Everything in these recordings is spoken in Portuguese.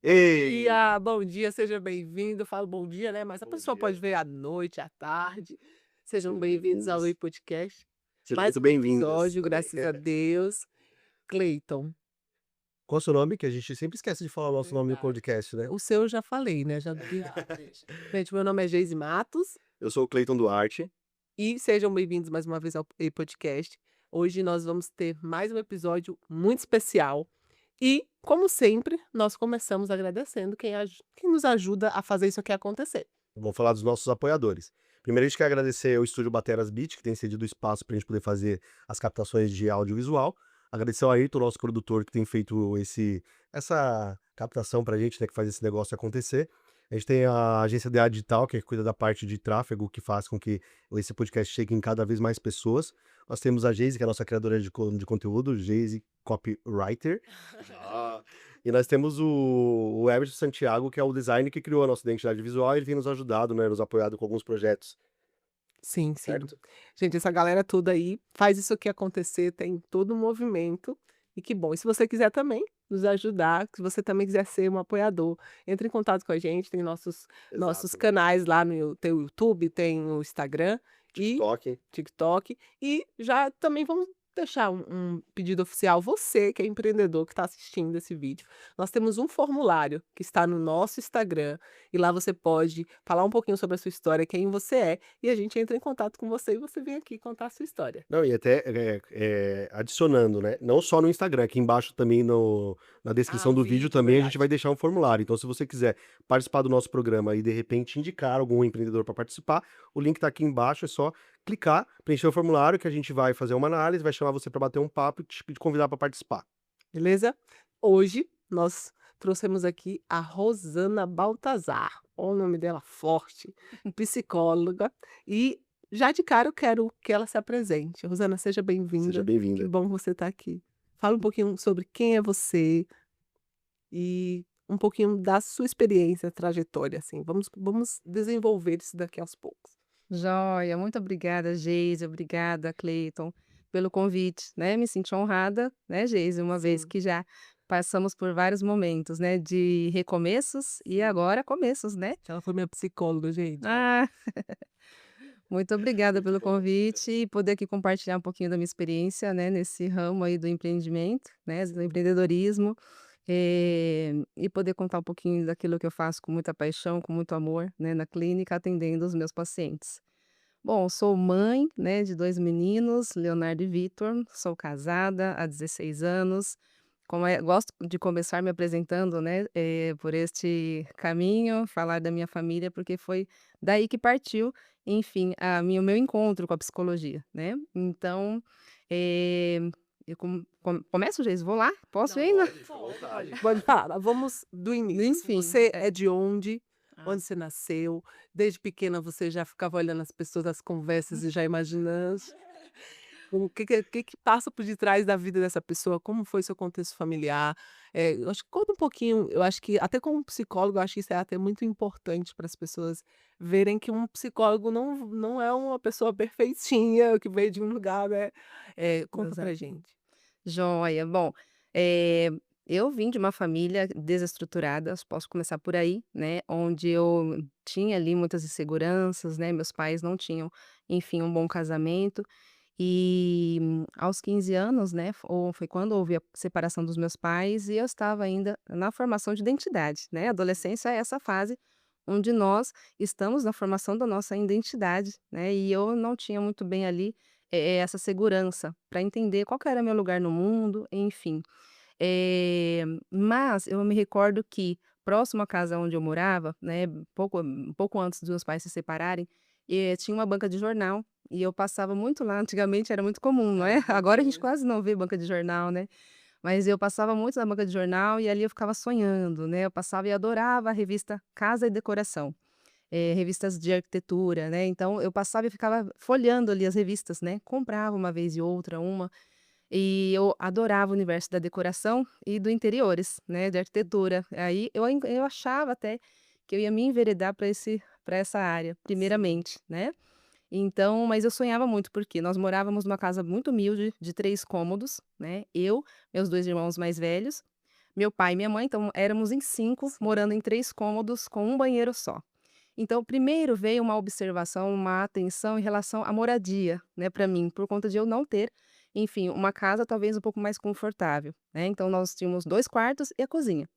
Ei, Bom dia, seja bem-vindo. Eu falo bom dia, né, mas a bom pessoa pode dia, ver à noite, à tarde. Sejam sejam bem-vindos ao bem-vindos. Podcast. Sejam Mais muito um bem-vindas episódio, também. graças a Deus. Cleiton, Qual é o seu nome? Que a gente sempre esquece de falar o nosso nome no verdade. podcast, né? O seu eu já falei, né, já dei deixa. Gente, meu nome é Geise Matos Eu sou o Cleiton Duarte. e sejam bem-vindos mais uma vez ao Podcast. Hoje nós vamos ter mais um episódio muito especial e, como sempre, nós começamos agradecendo quem nos ajuda a fazer isso aqui acontecer. Vamos falar dos nossos apoiadores. Primeiro, a gente quer agradecer ao Estúdio Bateras Beat, que tem cedido espaço para a gente poder fazer as captações de audiovisual. Agradecer ao Ayrton, nosso produtor, que tem feito essa captação para a gente, né, que faz esse negócio acontecer. A gente tem a agência DA Digital, que cuida da parte de tráfego, que faz com que esse podcast chegue em cada vez mais pessoas. Nós temos a Geise, que é a nossa criadora de conteúdo, Geise Copywriter. Ah, E nós temos o Everton Santiago, que é o designer que criou a nossa identidade visual, e ele tem nos ajudado, né, nos apoiado com alguns projetos, Sim, sim. certo? Gente, essa galera toda aí faz isso aqui acontecer, tem todo um movimento. E que bom. E se você quiser também nos ajudar, se você também quiser ser um apoiador, entre em contato com a gente, tem nossos exato. canais lá tem o YouTube, tem o Instagram e TikTok. TikTok. E já também vamos deixar um pedido oficial. Você que é empreendedor que está assistindo esse vídeo, nós temos um formulário que está no nosso Instagram e lá você pode falar um pouquinho sobre a sua história, quem você é, e a gente entra em contato com você e você vem aqui contar a sua história. Não, e até adicionando, né? Não só no Instagram, aqui embaixo também na Ah, descrição o do vídeo vídeo, também a gente vai verdade. deixar um formulário. Então, se você quiser participar do nosso programa e de repente indicar algum empreendedor para participar, o link tá aqui embaixo, é só clicar, preencher o formulário que a gente vai fazer uma análise, vai chamar você para bater um papo e te convidar para participar. Beleza? Hoje nós trouxemos aqui a Rosana Baltazar. Olha o nome dela forte, psicóloga. E já de cara eu quero que ela se apresente. Rosana, seja Seja bem-vinda. Que bem-vinda. bom você estar aqui. Fala um pouquinho sobre quem é você e um pouquinho da sua experiência, trajetória, assim. Vamos desenvolver isso daqui aos poucos. Joia, muito obrigada, Geise, obrigada, Cleiton, pelo convite, né? Me senti honrada, né, Geise, uma vez Sim, que já passamos por vários momentos, né, de recomeços e sim. agora começos, né? Ela foi minha psicóloga, gente. Ah, muito obrigada Muito pelo bom. convite e poder aqui compartilhar um pouquinho da minha experiência, né, nesse ramo aí do empreendimento, né, do empreendedorismo, e poder contar um pouquinho daquilo que eu faço com muita paixão, com muito amor, né, na clínica, atendendo os meus pacientes. Bom, sou mãe, né, de 2 meninos, Leonardo e Vitor, sou casada há 16 anos. Gosto de começar me apresentando, né, por este caminho, falar da minha família, porque foi daí que partiu, enfim, o meu encontro com a psicologia, né. Então, eh, eu começo, Geis? Vou lá? Posso Não, ir ainda? Pode, fica à vontade. pode falar, mas vamos do início. Enfim, Você é de onde? ah, Onde você nasceu? Desde pequena você já ficava olhando as pessoas, as conversas e já imaginando o que passa por detrás da vida dessa pessoa, como foi seu contexto familiar? Eu acho que conta um pouquinho, eu acho que até como psicólogo, eu acho que isso é até muito importante para as pessoas verem que um psicólogo não é uma pessoa perfeitinha, que veio de um lugar, né. Conta pra exato. gente. Joia. Bom, eh, eu vim de uma família desestruturada, posso começar por aí, né, onde eu tinha ali muitas inseguranças, né, meus pais não tinham, enfim, um bom casamento. E aos 15 anos, né, foi quando houve a separação dos meus pais e eu estava ainda na formação de identidade, né. Adolescência é essa fase onde nós estamos na formação da nossa identidade, né, e eu não tinha muito bem ali, essa segurança para entender qual que era meu lugar no mundo, enfim. Mas eu me recordo que próximo à casa onde eu morava, né, pouco antes dos meus pais se separarem, tinha uma banca de jornal e eu passava muito lá. Antigamente era muito comum, não é? Agora a gente quase não vê banca de jornal, né? Mas eu passava muito na banca de jornal e ali eu ficava sonhando, né? Eu passava e adorava a revista Casa e Decoração, revistas de arquitetura, né? Então eu passava e ficava folheando ali as revistas, né? Comprava uma vez e outra, uma. E eu adorava o universo da decoração e do interiores, né, de arquitetura. Aí eu achava até que eu ia me enveredar para essa área, Sim. primeiramente, né. Então, mas eu sonhava muito, porque nós morávamos numa casa muito humilde, de 3 cômodos, né, eu, meus 2 irmãos mais velhos, meu pai e minha mãe, então éramos em 5, morando em 3 cômodos com um banheiro só. Então, primeiro veio uma observação, uma atenção em relação à moradia, né, para mim, por conta de eu não ter, enfim, uma casa talvez um pouco mais confortável, né. Então nós tínhamos 2 quartos e a cozinha.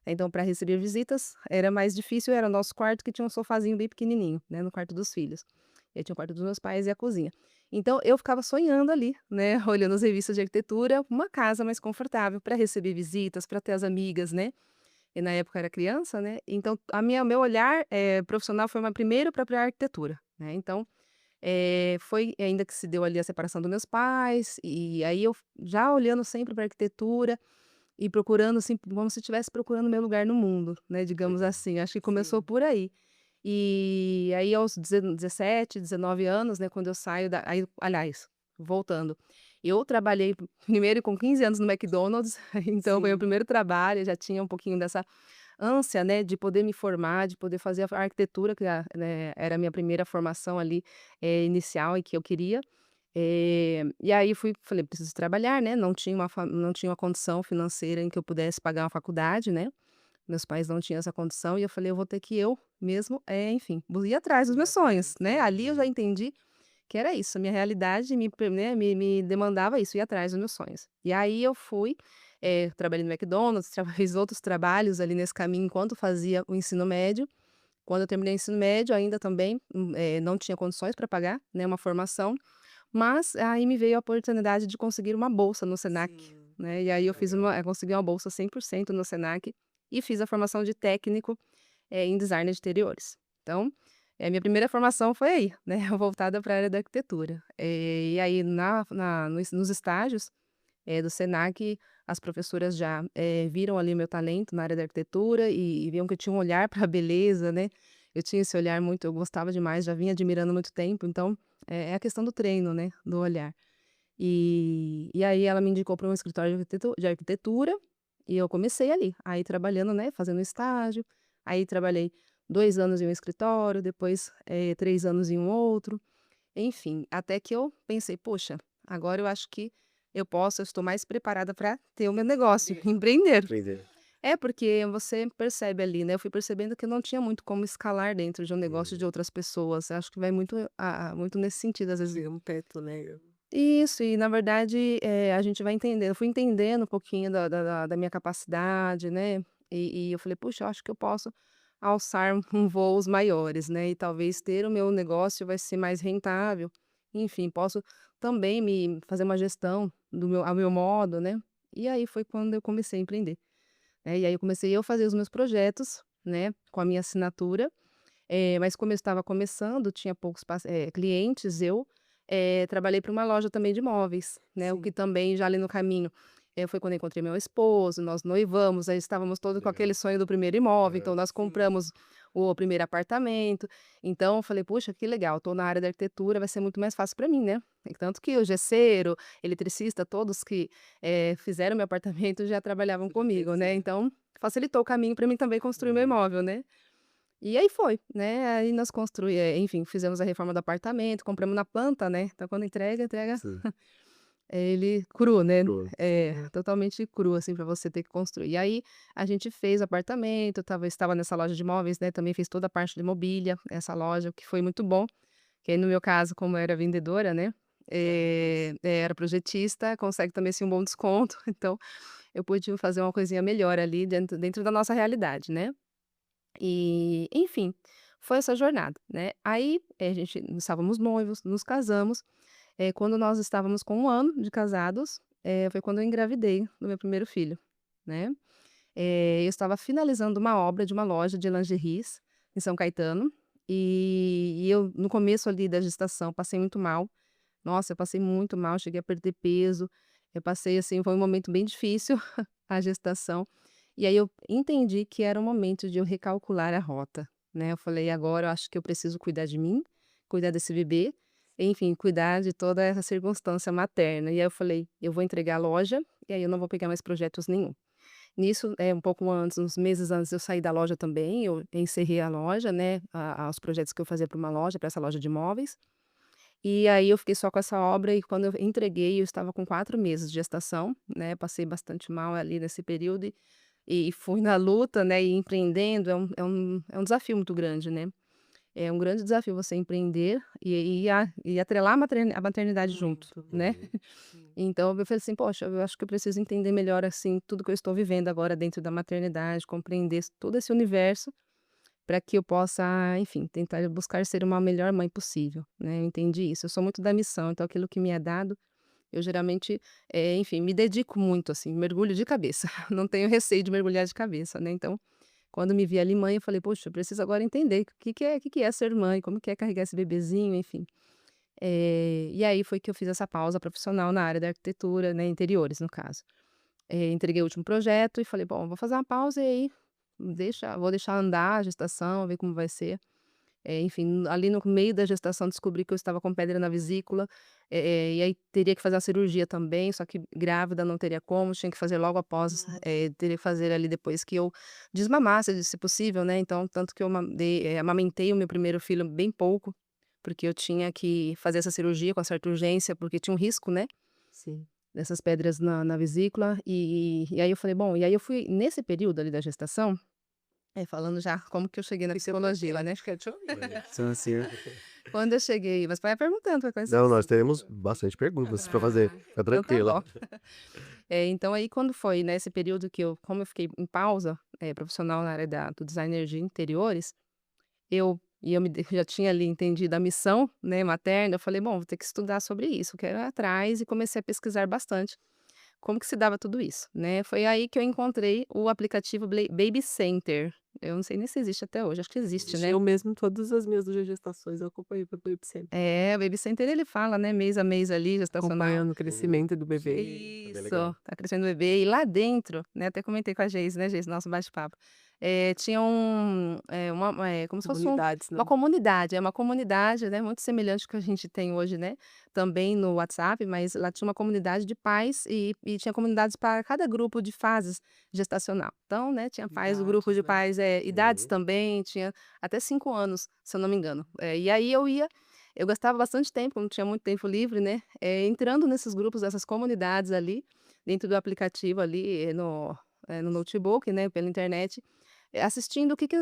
Então, para receber visitas era mais difícil, era o nosso quarto que tinha um sofazinho bem pequenininho, né, no quarto dos filhos. E aí tinha o quarto dos meus pais e a cozinha. Então eu ficava sonhando ali, né, olhando as revistas de arquitetura, uma casa mais confortável para receber visitas, para ter as amigas, né. E na época eu era criança, né, então meu olhar, profissional foi primeiro para a arquitetura, né. Então, foi ainda que se deu ali a separação dos meus pais, e aí eu já olhando sempre para arquitetura e procurando, assim, como se estivesse procurando meu lugar no mundo, né, digamos Legal. assim, acho que começou Sim. por aí. E aí aos 17, 19 anos, né, quando eu saio da aí aliás, voltando, eu trabalhei primeiro com 15 anos no McDonald's, então foi o Sim. primeiro trabalho, eu já tinha um pouquinho dessa ânsia, né, de poder me formar, de poder fazer a arquitetura, que né, era a minha primeira formação ali, inicial e que eu queria. E aí falei: "Preciso trabalhar", né, não tinha uma condição financeira em que eu pudesse pagar uma faculdade, né, meus pais não tinham essa condição e eu falei: "Eu vou ter que eu mesmo, enfim, ir atrás dos Ir meus atrás sonhos", dos né. Ali eu sonhos. já entendi que era isso, a minha realidade me demandava isso, ir atrás dos meus sonhos. E aí eu fui, trabalhei no McDonald's, fiz outros trabalhos ali nesse caminho enquanto fazia o ensino médio. Quando eu terminei o ensino médio ainda também, não tinha condições para pagar, né, uma formação, mas aí me veio a oportunidade de conseguir uma bolsa no Senac, Sim, né, e aí eu Legal. consegui uma bolsa 100% no Senac e fiz a formação de técnico, em design de interiores. Então, minha primeira formação foi aí, né, voltada para a área da arquitetura. E aí nos estágios, do Senac, as professoras já, viram ali o meu talento na área da arquitetura e viam que eu tinha um olhar para a beleza, né, eu tinha esse olhar muito eu gostava demais, já vinha admirando há muito tempo, então, é a questão do treino, né, do olhar. E aí ela me indicou para um escritório de arquitetura, e eu comecei ali, aí trabalhando, né, fazendo estágio, aí trabalhei 2 anos em um escritório, depois, 3 anos em um outro, enfim, até que eu pensei: "Poxa, agora eu acho que eu estou mais preparada para ter o meu negócio, entender. empreender". Empreender. É, porque você percebe ali, né, eu fui percebendo que eu não tinha muito como escalar dentro de um negócio de Hum. outras pessoas, acho que vai muito muito nesse sentido, às vezes. Sim, um teto, né. Isso, e na verdade, a gente vai entendendo eu fui entendendo um pouquinho da minha capacidade, né, e eu falei: "Puxa, eu acho que eu posso alçar voos maiores, né, e talvez ter o meu negócio vai ser mais rentável, enfim, posso também me fazer uma gestão do meu ao meu modo, né". E aí foi quando eu comecei a empreender, né, e aí eu comecei eu fazer os meus projetos, né, com a minha assinatura, mas como eu estava começando, tinha poucos clientes, eu, trabalhei para uma loja também de móveis, né, o que Sim. também já ali no caminho, foi quando eu encontrei meu esposo, nós noivamos, aí estávamos todos com aquele Legal. sonho do primeiro imóvel, então Aham. nós Sim. compramos o primeiro apartamento, então eu falei: "Puxa, que legal, estou na área da arquitetura, vai ser muito mais fácil para mim, né". E tanto que o gesseiro, eletricista, todos que, fizeram meu apartamento já trabalhavam Já comigo, né, conhecia. então facilitou o caminho para mim também construir meu Uhum. imóvel, né. E aí foi, né, aí nós enfim, fizemos a reforma do apartamento, compramos na planta, né, então quando entrega Sim. ele cru, né, Cru. Sim. totalmente cru, assim, para você ter que construir. E aí a gente fez o apartamento, estava nessa loja de móveis, né, também fiz toda a parte de mobília, essa loja, o que foi muito bom, que aí no meu caso, como eu era vendedora, né, era projetista, consegue também, assim, um bom desconto, então eu pude fazer uma coisinha melhor ali dentro da nossa realidade, né. E, enfim, foi essa jornada, né. Aí, a gente estávamos noivos, nos casamos, quando nós estávamos com 1 ano de casados, foi quando eu engravidei do meu primeiro filho, né. Eu estava finalizando uma obra de uma loja de lingeries em São Caetano, e eu no começo ali da gestação passei muito mal. Nossa, eu passei muito mal, cheguei a perder peso, eu passei assim, foi um momento bem difícil a gestação. E aí eu entendi que era o momento de eu recalcular a rota, né, eu falei: "Agora eu acho que eu preciso cuidar de mim, cuidar desse bebê, enfim, cuidar de toda essa circunstância materna". E aí eu falei: "Eu vou entregar a loja, e aí eu não vou pegar mais projetos nenhum". Nisso, um pouco antes, uns meses antes eu saí da loja também, eu encerrei a loja, né, os projetos que eu fazia para uma loja, para essa loja de móveis. E aí eu fiquei só com essa obra e quando eu entreguei eu estava com 4 meses de gestação, né, passei bastante mal ali nesse período e fui na luta, né, e empreendendo é um desafio muito grande, né. É um grande desafio você empreender e atrelar a maternidade junto, Muito. né. Sim. Então eu falei assim: "Poxa, eu acho que eu preciso entender melhor, assim, tudo que eu estou vivendo agora dentro da maternidade, compreender todo esse universo, para que eu possa, enfim, tentar buscar ser uma melhor mãe possível", né, eu entendi isso. Eu sou muito da missão, então aquilo que me é dado, eu geralmente, enfim, me dedico muito, assim, mergulho de cabeça, não tenho receio de mergulhar de cabeça, né, então, quando me vi ali mãe, eu falei: "Poxa, eu preciso agora entender o que que é ser mãe, como que é carregar esse bebezinho", enfim. E aí foi que eu fiz essa pausa profissional na área da arquitetura, né, interiores no caso. Entreguei o último projeto e falei: "Bom, vou fazer uma pausa e aí vou deixar andar a gestação, ver como vai ser". Enfim, ali no meio da gestação descobri que eu estava com pedra na vesícula, e aí teria que fazer a cirurgia também, só que grávida não teria como, tinha que fazer logo após, Nossa. teria que fazer ali depois que eu desmamasse, se possível, né, então tanto que eu amamentei o meu primeiro filho bem pouco, porque eu tinha que fazer essa cirurgia com certa urgência, porque tinha um risco, né, Sim. dessas pedras na vesícula, e aí eu falei: "Bom", e aí eu fui nesse período ali da gestação, falando já como que eu cheguei na Fica psicologia, né. quer te ouvir. São assim, Quando eu cheguei mas vai perguntando, vai quais não, nós são. teremos bastante perguntas para fazer, fica Então tá tranquila. bom. Então aí quando foi nesse período que como eu fiquei em pausa, profissional na área do designer de interiores, já tinha ali entendido a missão, né, materna, eu falei: "Bom, vou ter que estudar sobre isso, quero ir atrás", e comecei a pesquisar bastante como que se dava tudo isso, né. Foi aí que eu encontrei o aplicativo Baby Center, eu não sei nem se existe até hoje, acho que existe, né. Eu mesmo, todas as minhas 2 gestações eu acompanhei pelo Baby Center, O Baby Center ele fala, né, mês a mês ali, gestacional. acompanhando o crescimento do bebê. É bem Isso, legal. tá crescendo o bebê. E lá dentro, né, até comentei com a Geise, né, Geise, nosso bate-papo, tinha como se fosse Comunidades, uma né. comunidade, uma comunidade, né, muito semelhante ao que a gente tem hoje, né, também no WhatsApp, mas lá tinha uma comunidade de pais e tinha comunidades para cada grupo de fases gestacional. Então, né, tinha pais, o grupo Idades, de né. pais, idades Uhum. também, tinha até 5 anos, se eu não me engano. E aí eu gastava bastante tempo, como tinha muito tempo livre, né, entrando nesses grupos, nessas comunidades ali, dentro do aplicativo ali, no notebook, né, pela internet, assistindo o que que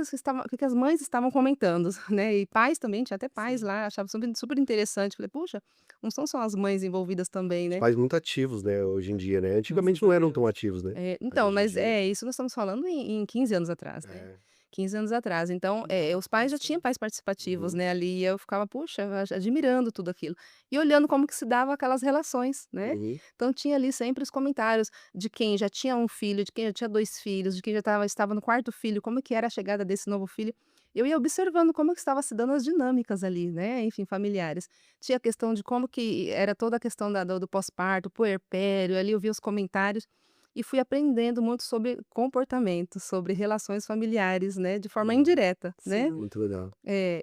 as mães estavam comentando, né, e pais também, tinha até pais Sim. lá, achava super super interessante, falei: "Puxa, não são só as mães envolvidas também, Os né". pais muito ativos, né, hoje em dia, né, antigamente Graças não a eram tão Deus. ativos, né, mas Então, hoje em mas dia isso nós estamos falando em 15 anos atrás, né. é. 15 anos atrás. Então, Então, os pais já tinham sim. pais participativos, Uhum, né, ali, e eu ficava, puxa, admirando tudo aquilo. E olhando como que se dava aquelas relações, né. uhum. Então tinha ali sempre os comentários de quem já tinha um filho, de quem já tinha 2 filhos, de quem já estava no quarto filho, como que era a chegada desse novo filho. Eu ia observando como que estava se dando as dinâmicas ali, né, enfim, familiares. Tinha a questão de como que era toda a questão do pós-parto, puerpério, ali eu via os comentários e fui aprendendo muito sobre comportamento, sobre relações familiares, né, de forma Hum, indireta, né. Sim. muito legal.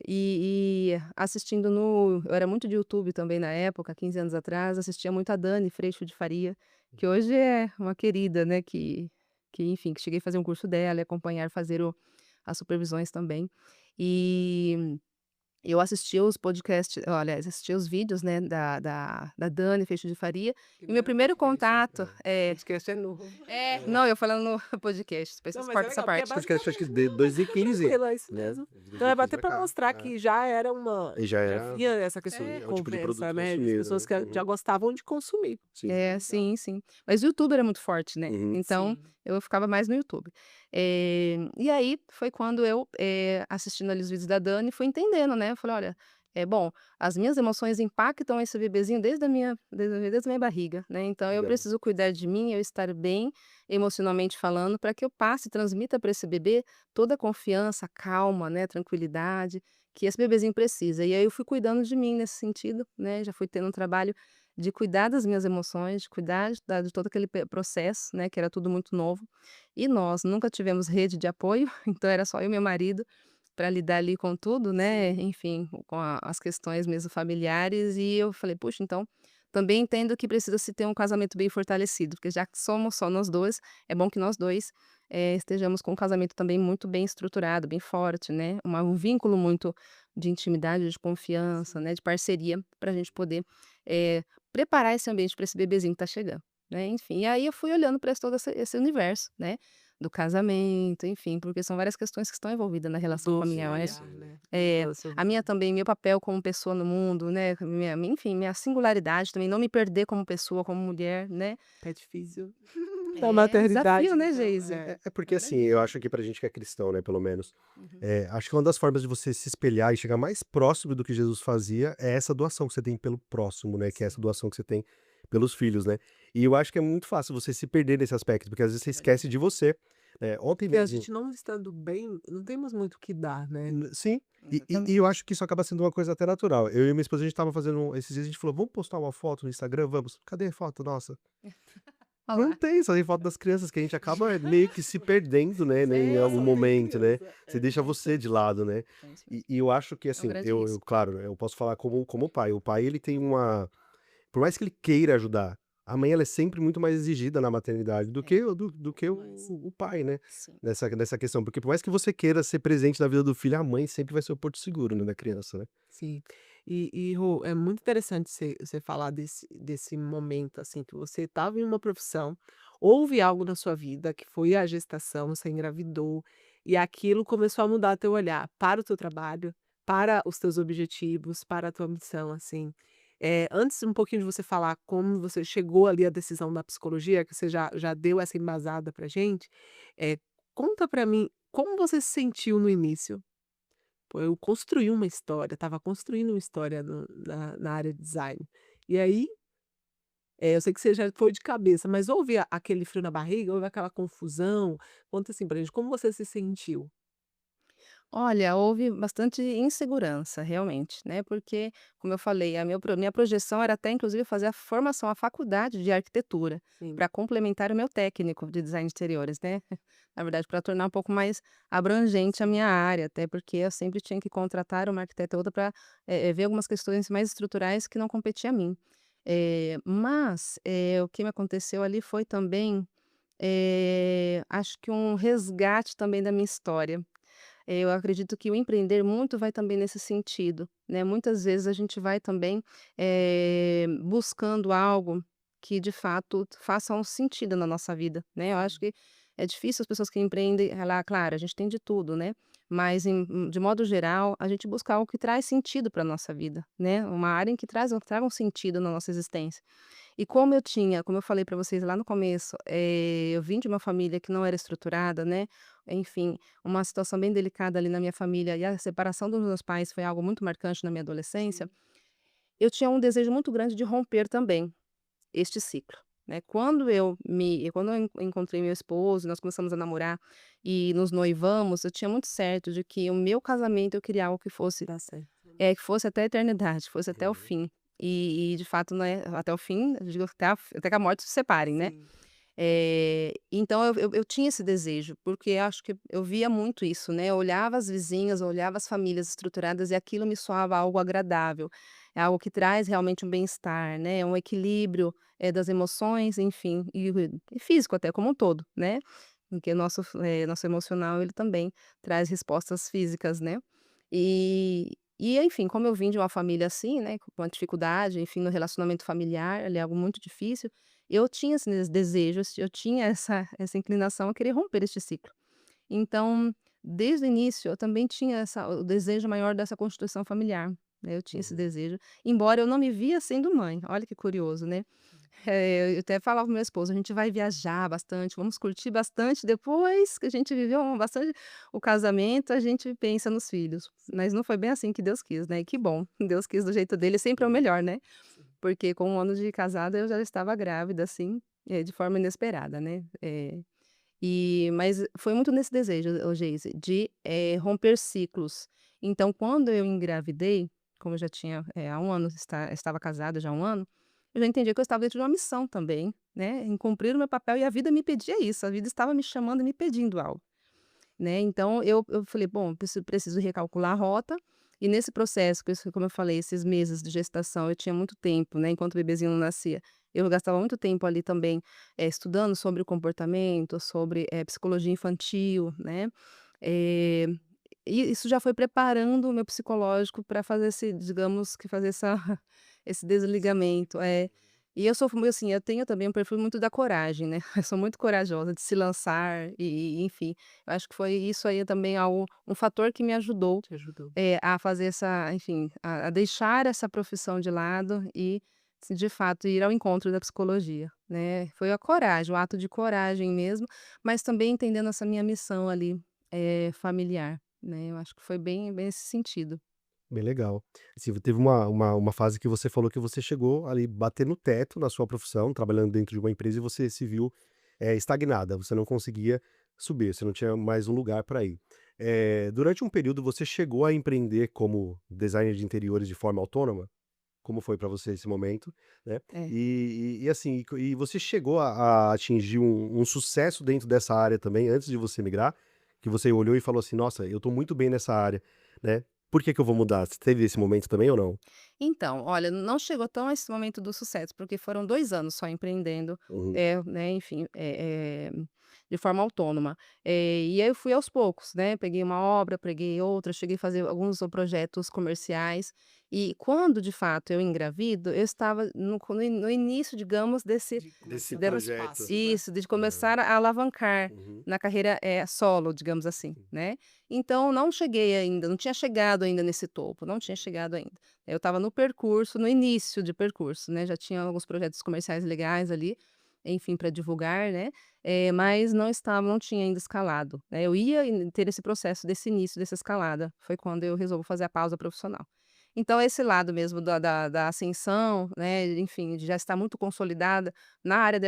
E assistindo no eu era muito de YouTube também na época, 15 anos atrás, assistia muito a Dani Freixo de Faria, que hoje é uma querida, né, que enfim, que cheguei a fazer um curso dela e acompanhar, fazer as supervisões também. E eu assistia os podcasts aliás, assistia os vídeos, né, da Dani Feixo de Faria, Que e não meu é primeiro podcast, né. contato Podcast é novo. não, eu falando no podcast, depois Não, vocês mas é cortam essa legal, porque é Esse parte. podcast acho que basicamente de 2015, tranquilo, é isso né, mesmo. de Não, é 2015 até pra para cá. mostrar É. que já era uma E já já era havia essa questão sim, de é um tipo de produto conversa, né, de consumido, pessoas né. que já Uhum, gostavam de consumir. sim. É, Legal. sim, sim. Mas o YouTube era muito forte, né, Uhum. então Sim. eu ficava mais no YouTube. E aí foi quando eu, assistindo ali os vídeos da Dani, fui entendendo, né, eu falei: "Olha, bom, as minhas emoções impactam esse bebezinho desde a minha barriga, né, então eu Legal. preciso cuidar de mim, eu estar bem emocionalmente falando, para que eu passe e transmita para esse bebê toda a confiança, calma, né, tranquilidade que esse bebezinho precisa". E aí eu fui cuidando de mim nesse sentido, né, já fui tendo um trabalho de cuidar das minhas emoções, de cuidar de todo aquele processo, né, que era tudo muito novo. E nós nunca tivemos rede de apoio, então era só eu e meu marido para lidar ali com tudo, né, Sim. enfim, com as questões mesmo familiares. E eu falei: "Puxa, então também entendo que precisa se ter um casamento bem fortalecido, porque já que somos só nós 2, é bom que nós 2 estejamos com um casamento também muito bem estruturado, bem forte, né, um vínculo muito de intimidade, de confiança, né, de parceria, para a gente poder preparar esse ambiente para esse bebezinho que está chegando, né, enfim. E aí eu fui olhando para todo esse universo, né, do casamento, enfim, porque são várias questões que estão envolvidas na relação Mudou o seu familiar. olhar, né? É, Mudou a sua a minha visão. também, meu papel como pessoa no mundo, né, enfim, minha singularidade também, não me perder como pessoa, como mulher, né. É difícil. Da maternidade, Desafio, né, então, Geise? É porque assim, eu acho que pra gente que é cristão, né, pelo menos, Uhum. acho que uma das formas de você se espelhar e chegar mais próximo do que Jesus fazia é essa doação que você tem pelo próximo, né, que é essa Sim. doação que você tem pelos filhos, né. E eu acho que é muito fácil você se perder nesse aspecto, porque às vezes você esquece de você. Ontem Porque a mesmo gente não estando bem, não temos muito o que dar, né? sim, e Exatamente. eu acho que isso acaba sendo uma coisa até natural. Eu e minha esposa, a gente estava fazendo esses dias a gente falou: "Vamos postar uma foto no Instagram? Vamos". "Cadê a foto nossa?". Olha Não lá. tem, só tem foto das crianças que a gente acaba meio que se perdendo, né, em algum Só tem momento, né. criança. Você deixa você de lado, né. É isso mesmo. E eu acho que, É um assim, grande eu risco. claro, eu posso falar como pai. O pai, ele tem uma por mais que ele queira ajudar, a mãe ela é sempre muito mais exigida na maternidade do É, que do que demais. o pai, né, Sim. nessa questão. Porque por mais que você queira ser presente na vida do filho, a mãe sempre vai ser o porto seguro, né, da criança, né. Sim. Rô, é muito interessante você falar desse momento, assim, que você estava em uma profissão, houve algo na sua vida que foi a gestação, você engravidou, e aquilo começou a mudar teu olhar para o teu trabalho, para os teus objetivos, para a tua missão, assim. Antes um pouquinho de você falar como você chegou ali à decisão da psicologia, que você já deu essa embasada pra gente, conta pra mim como você se sentiu no início? Pô, eu construí uma história, estava construindo uma história na área de design. E aí, eu sei que você já foi de cabeça, mas houve aquele frio na barriga, houve aquela confusão? Conta assim pra gente, como você se sentiu? Olha, houve bastante insegurança, realmente, né, porque, como eu falei, a minha projeção era até inclusive fazer a formação, a faculdade de arquitetura, Sim. para complementar o meu técnico de design de interiores, né. Na verdade, para tornar um pouco mais abrangente a minha área, até porque eu sempre tinha que contratar uma arquiteta ou outra para ver algumas questões mais estruturais que não competia a mim. Mas, o que me aconteceu ali foi também, acho que um resgate também da minha história. Eu acredito que o empreender muito vai também nesse sentido, né. Muitas vezes a gente vai também, buscando algo que de fato faça um sentido na nossa vida, né. Eu acho que é difícil as pessoas que empreendem, claro, a gente tem de tudo, né, mas de modo geral, a gente busca algo que traz sentido para nossa vida, né, uma área em que traga um sentido na nossa existência. E como eu falei para vocês lá no começo, eu vim de uma família que não era estruturada, né, enfim, uma situação bem delicada ali na minha família, e a separação dos meus pais foi algo muito marcante na minha adolescência. Sim. Eu tinha um desejo muito grande de romper também este ciclo, né. Quando eu encontrei meu esposo, nós começamos a namorar e nos noivamos, eu tinha muito certo de que o meu casamento eu queria algo que fosse Dá certo. que fosse até a eternidade, fosse até o Uhum. fim. E de fato, né, até o fim, eu digo até que a morte se separem, né. Sim. Então eu tinha esse desejo, porque acho que eu via muito isso, né, eu olhava as vizinhas, eu olhava as famílias estruturadas e aquilo me soava algo agradável, é algo que traz realmente um bem-estar, né, um equilíbrio, das emoções, enfim, e físico até como um todo, né, porque nosso emocional ele também traz respostas físicas, né. Enfim, como eu vim de uma família assim, né, com uma dificuldade, enfim, no relacionamento familiar, ali algo muito difícil, eu tinha esses desejos, eu tinha essa inclinação a querer romper este ciclo. Então, desde o início, eu também tinha o desejo maior dessa constituição familiar, né, eu tinha esse Uhum. desejo, embora eu não me via sendo mãe, olha que curioso, né. Eu até falava para meu esposo: "A gente vai viajar bastante, vamos curtir bastante, depois que a gente viveu bastante o casamento, a gente pensa nos filhos". Mas não foi bem assim que Deus quis, né, e que bom, Deus quis do jeito dele, sempre é o Sim, melhor, né. sim. Porque com 1 ano de casada eu já estava grávida, assim, de forma inesperada, né. Mas foi muito nesse desejo, ô Geise, de, romper ciclos. Então quando eu engravidei, como eu já tinha, há 1 ano estava casada já há 1 ano, eu já entendi que eu estava dentro de uma missão também, né, em cumprir o meu papel e a vida me pedia isso, a vida estava me chamando e me pedindo algo. Né, então eu falei: "Bom, preciso recalcular a rota", e nesse processo, que isso como eu falei, esses meses de gestação, eu tinha muito tempo, né, enquanto o bebezinho não nascia, eu gastava muito tempo ali também, estudando sobre o comportamento, sobre, psicologia infantil, né, eh, e isso já foi preparando o meu psicológico para fazer esse, digamos que fazer essa esse desligamento. E eu sou assim, eu tenho também um perfil muito da coragem, né, eu sou muito corajosa de se lançar enfim, eu acho que foi isso aí também algo um fator que me ajudou, Te ajudou. a fazer essa enfim, a deixar essa profissão de lado e, de fato, ir ao encontro da psicologia, né. Foi a coragem, o ato de coragem mesmo, mas também entendendo essa minha missão ali, familiar, né, eu acho que foi bem nesse sentido. Bem legal. Assim, teve uma fase que você falou que você chegou ali bater no teto na sua profissão, trabalhando dentro de uma empresa e você se viu, estagnada, você não conseguia subir, você não tinha mais um lugar para ir. Durante um período você chegou a empreender como designer de interiores de forma autônoma? Como foi para você esse momento, né? É. E assim, e você chegou a atingir um sucesso dentro dessa área também antes de você migrar? Que você olhou e falou assim: "Nossa, eu tô muito bem nessa área, né, por que que eu vou mudar?" Você teve esse momento também ou não? Então, olha, não chegou tão a esse momento do sucesso, porque foram 2 anos só empreendendo, Uhum. né, enfim, de forma autônoma. E aí eu fui aos poucos, né, peguei uma obra, peguei outra, cheguei a fazer alguns projetos comerciais, e quando de fato eu engravido, eu estava no início, digamos, desse De Desse começar a dar os projeto. passos, né. isso, de começar a alavancar Uhum. na carreira, solo, digamos assim, né. Então não cheguei ainda, não tinha chegado ainda nesse topo, não tinha chegado ainda. Eu estava no percurso, no início de percurso, né, já tinha alguns projetos comerciais legais ali, enfim, para divulgar, né, mas não tinha ainda escalado, né. Eu ia ter esse processo desse início, dessa escalada, foi quando eu resolvo fazer a pausa profissional. Então esse lado mesmo da ascensão, né, enfim, de já estar muito consolidada na área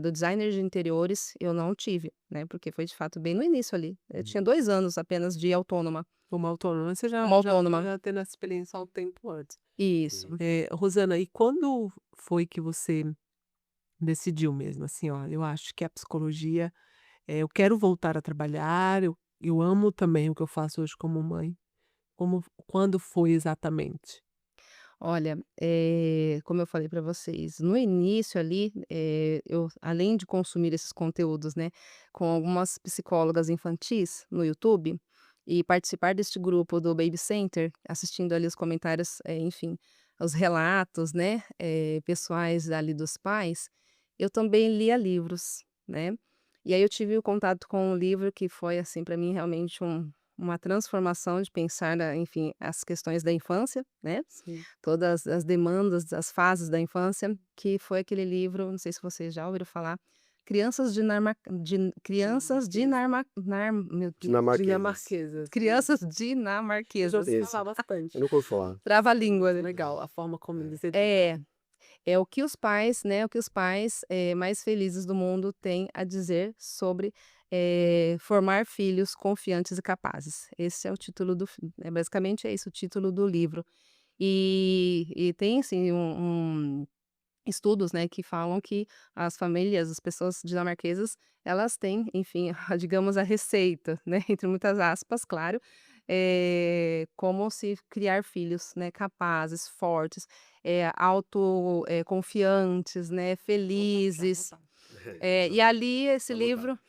do designer de interiores, eu não tive, né, porque foi de fato bem no início ali. Eu tinha 2 anos apenas de autônoma, Como autônoma, você como autônoma. já tendo essa experiência há um tempo antes. Isso. Rosana, e quando foi que você decidiu mesmo, assim: "Olha, eu acho que a psicologia, eu quero voltar a trabalhar, eu amo também o que eu faço hoje como mãe"? Quando foi exatamente? Olha, como eu falei para vocês, no início ali, eu além de consumir esses conteúdos, né, com algumas psicólogas infantis no YouTube, e participar deste grupo do Baby Center, assistindo ali os comentários, enfim, os relatos, né, pessoais ali dos pais, eu também lia livros, né. E aí eu tive o contato com um livro que foi, assim, para mim realmente uma transformação de pensar enfim, as questões da infância, né. Sim. Todas as demandas, as fases da infância, que foi aquele livro, não sei se vocês já ouviram falar, Crianças meu Deus, Dinamarquesas. Dinamarquesas. Crianças Eu já ouvi dinamarquesas. falar Esse, bastante. eu nunca ouvi falar. Trava-língua, né. Legal, a forma como eles educam. É, é o que os pais, né, o que os pais, mais felizes do mundo têm a dizer sobre, formar filhos confiantes e capazes. Esse é o título basicamente é isso o título do livro. E tem assim estudos, né, que falam que as famílias, as pessoas dinamarquesas, elas têm, enfim, digamos, a receita, né, entre muitas aspas, claro, como se criar filhos, né, capazes, fortes, confiantes, né, felizes. Anotar. E ali esse Tá anotado. livro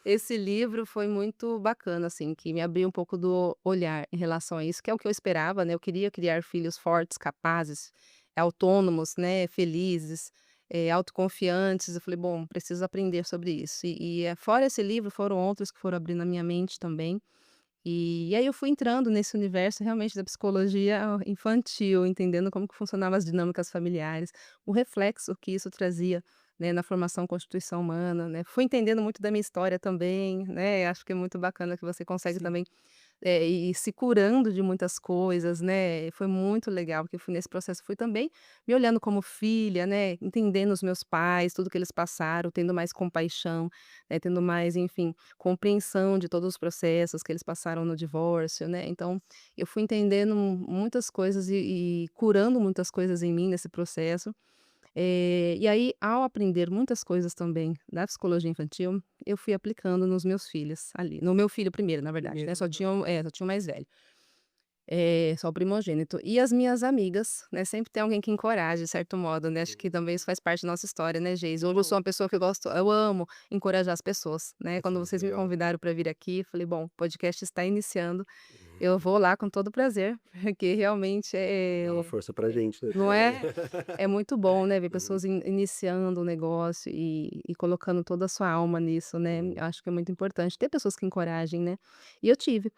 esse livro foi muito bacana, assim, que me abriu um pouco do olhar em relação a isso, que é o que eu esperava, né, eu queria criar filhos fortes, capazes, autônomos, né, felizes, autoconfiantes, eu falei: "Bom, preciso aprender sobre isso". Fora esse livro, foram outros que foram abrindo a minha mente também, e aí eu fui entrando nesse universo realmente da psicologia infantil, entendendo como que funcionavam as dinâmicas familiares, o reflexo que isso trazia, né, na formação constituição humana, né. Fui entendendo muito da minha história também, né, acho que é muito bacana que você consegue Sim. também, ir se curando de muitas coisas, né. Foi muito legal, porque eu fui nesse processo, fui também me olhando como filha, né, entendendo os meus pais, tudo que eles passaram, tendo mais compaixão, né, tendo mais, enfim, compreensão de todos os processos que eles passaram no divórcio, né. Então, eu fui entendendo muitas coisas e curando muitas coisas em mim nesse processo. E aí, ao aprender muitas coisas também da psicologia infantil, eu fui aplicando nos meus filhos ali, no meu filho primeiro, na verdade, né, Primeiro. só tinha o mais velho. Só o primogênito. E as minhas amigas, né, sempre tem alguém que encoraja, de certo modo, né, acho que também isso faz parte da nossa história, né, Geis? Hoje eu sou uma pessoa que eu amo encorajar as pessoas, né? Quando vocês me legal. convidaram para vir aqui, falei: "Bom, o podcast está iniciando, eu vou lá com todo prazer", porque realmente Dá uma força pra gente, né? não é? É muito bom, né, ver Uhum. pessoas iniciando o negócio e colocando toda a sua alma nisso, né? Uhum. Eu acho que é muito importante ter pessoas que encorajem, né? E eu tive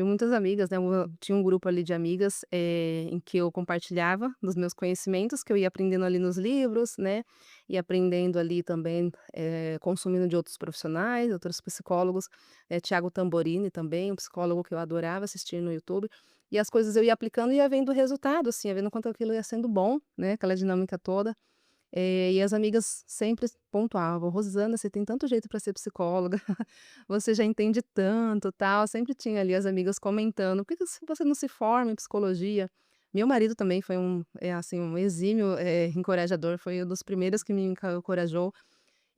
muitas amigas, né? Tinha um grupo ali de amigas em que eu compartilhava dos meus conhecimentos, que eu ia aprendendo ali nos livros, né? E aprendendo ali também, consumindo de outros profissionais, outros psicólogos, Tiago Tamborini também, um psicólogo que eu adorava assistir no YouTube. E as coisas eu ia aplicando e ia vendo o resultado, assim, ia vendo quanto aquilo ia sendo bom, né, aquela dinâmica toda. E as amigas sempre pontuavam: "Rosana, você tem tanto jeito para ser psicóloga, você já entende tanto, tal". Sempre tinha ali as amigas comentando: "Por que você não se forma em psicologia?". Meu marido também foi assim, um exímio, encorajador, foi um dos primeiros que me encorajou.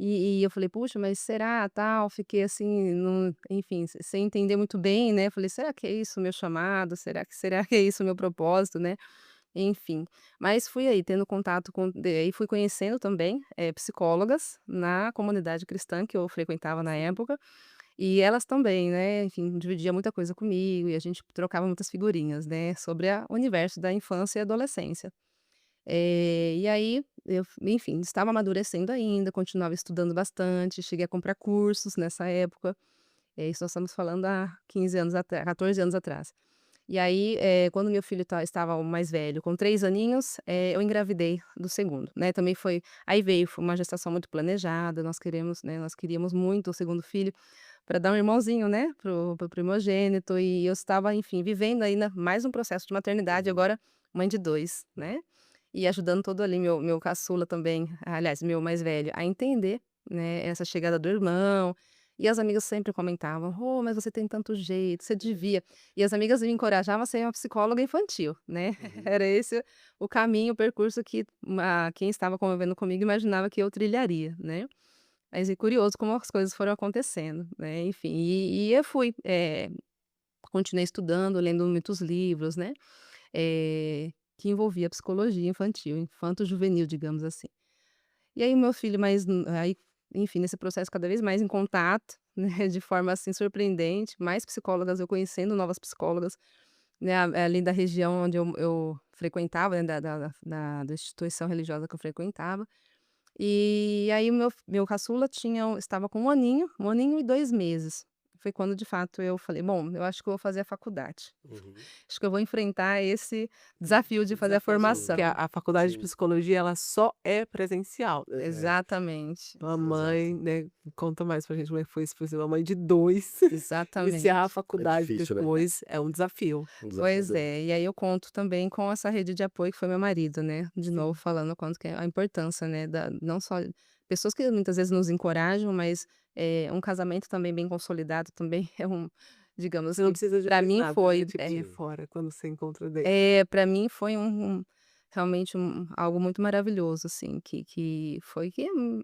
E eu falei: "Puxa, mas será, tal?". Fiquei assim, não enfim, sem entender muito bem, né, falei: "Será que é isso o meu chamado? Será que é isso o meu propósito?", né, enfim. Mas fui aí tendo contato aí fui conhecendo também, psicólogas na comunidade cristã que eu frequentava na época, e elas também, né, enfim, dividia muita coisa comigo e a gente trocava muitas figurinhas, né, sobre o universo da infância e adolescência. E aí eu, enfim, estava amadurecendo ainda, continuava estudando bastante, cheguei a comprar cursos nessa época, isso nós estamos falando há 15 anos atrás, 14 anos atrás. E aí, quando meu filho estava o mais velho, com 3 aninhos, eu engravidei do segundo, né, também foi uma gestação muito planejada, nós queríamos muito o segundo filho para dar um irmãozinho, né, pro primogênito, e eu estava, enfim, vivendo ainda mais um processo de maternidade, Uhum. agora mãe de 2, né. E ajudando todo ali meu caçula também, aliás, meu mais velho, a entender, né, essa chegada do irmão. E as amigas sempre comentavam: "Oh, mas você tem tanto jeito, você devia". E as amigas me encorajavam a ser uma psicóloga infantil, né. Uhum. Era esse o caminho, o percurso que quem estava convivendo comigo imaginava que eu trilharia, né. Mas é curioso como as coisas foram acontecendo, né, enfim. E eu continuei estudando, lendo muitos livros, né. Que envolvia psicologia infantil, infanto-juvenil, digamos assim. E aí o meu filho aí, enfim, nesse processo cada vez mais em contato, né, de forma, assim, surpreendente, mais psicólogas, eu conhecendo novas psicólogas, né, ali da região onde eu frequentava, né, da instituição religiosa que eu frequentava. E aí o meu caçula estava com 1 aninho e 2 meses. Foi quando de fato eu falei: "Bom, eu acho que eu vou fazer a faculdade". Uhum. Acho que eu vou enfrentar esse desafio de fazer a Desafio. Que formação. a faculdade de Sim. psicologia, ela só é presencial. É, Exatamente, Tua mãe, exato. né, conta mais pra gente como é que foi isso, por ser uma mãe de 2, iniciar a exatamente. É faculdade difícil, né? depois é um desafio. Um Pois desafiador. é, e aí eu conto também com essa rede de apoio que foi meu marido, né, de novo Sim. falando quanto que é a importância, né, não só pessoas que muitas vezes nos encorajam, mas, um casamento também bem consolidado também é digamos Você não que precisa de para mais mim nada, né, foi, de quem é Sim. fora, quando você encontra dentro. para mim foi realmente algo muito maravilhoso, assim, que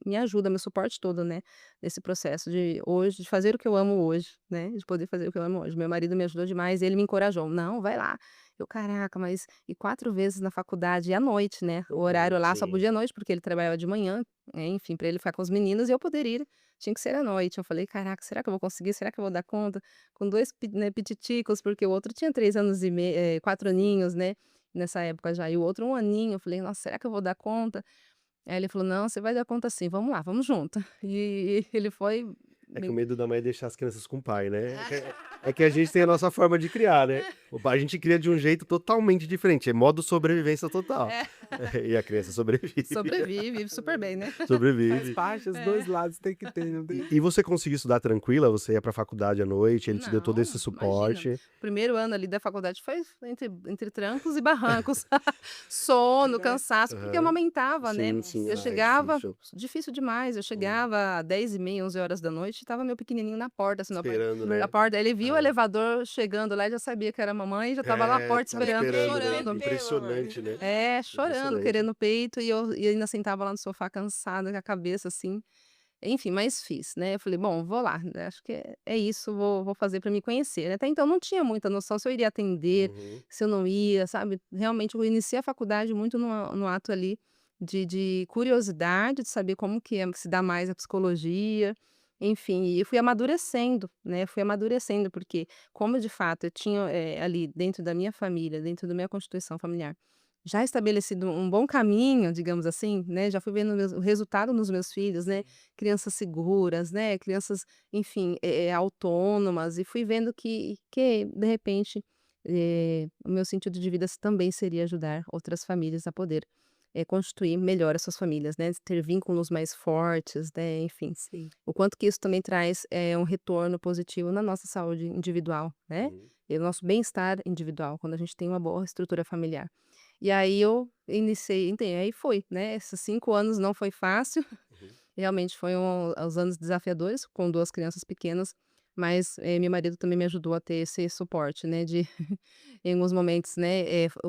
me ajuda, meu suporte todo, né, nesse processo de fazer o que eu amo hoje, né, de poder fazer o que eu amo hoje. Meu marido me ajudou demais, ele me encorajou: "Não, vai lá". Eu: "Caraca, mas e 4 vezes na faculdade e à noite, né". O horário Uhum. lá só Sim. podia à noite, porque ele trabalhava de manhã, enfim, para ele ficar com os meninos e eu poder ir, tinha que ser à noite. Eu falei: "Caraca, será que eu vou conseguir? Será que eu vou dar conta?". Com 2 né, pititicos, porque o outro tinha 3 anos 4 aninhos, né. Nessa época já, e o outro 1 aninho, eu falei: "Nossa, será que eu vou dar conta?". Aí ele falou: "Não, você vai dar conta sim, vamos lá, vamos junto". E ele foi É que o me medo da mãe é deixar as crianças com o pai, né? É que a gente tem a nossa forma de criar, né? O pai a gente cria de um jeito totalmente diferente, é modo sobrevivência total. é, E a criança sobrevive. sobrevive, vive super bem, né. Faz Sobrevive. parte, os É. 2 lados tem que ter, não E, tem. e você conseguiu estudar tranquila? Você ia pra faculdade à noite, ele te deu todo esse Não, imagina. suporte. Primeiro ano ali da faculdade foi entre trancos e barrancos. Sono, cansaço, porque Aham. amamentava, né. Sim, sim. Eu Ah, é chegava difícil. difícil demais, eu Hum. chegava 10h30, 11 horas da noite, e estava meu pequenininho na porta, assim, Esperando, na né? porta, aí ele viu o Ah. elevador chegando lá e já sabia que era a mamãe, e já estava lá à É, porta tava esperando, esperando, né? chorando. Impressionante, né? Chorando, Impressionante. querendo peito, e eu ainda sentava lá no sofá cansada, com a cabeça assim. Enfim, mas fiz, né. Eu falei: "Bom, vou lá, né, acho que é isso, vou fazer para me conhecer". Até então não tinha muita noção se eu iria atender, Uhum. se eu não ia, sabe. Realmente eu iniciei a faculdade muito no ato ali de curiosidade, de saber como que se dá mais a psicologia, enfim, e eu fui amadurecendo, porque como de fato eu tinha, ali dentro da minha família, dentro da minha constituição familiar, já estabelecido um bom caminho, digamos assim, né, já fui vendo o resultado nos meus filhos, né, crianças seguras, né, crianças, enfim, autônomas, e fui vendo que de repente, o meu sentido de vida também seria ajudar outras famílias a poder, constituir melhor as suas famílias, né, ter vínculos mais fortes, né, enfim. Sim. O quanto que isso também traz, um retorno positivo na nossa saúde individual, né, Uhum. e o nosso bem-estar individual, quando a gente tem uma boa estrutura familiar. E aí eu iniciei aí foi, né, esses 5 anos não foi fácil, Uhum. realmente foi os anos desafiadores, com 2 crianças pequenas, mas, meu marido também me ajudou a ter esse suporte, né, de em alguns momentos, né,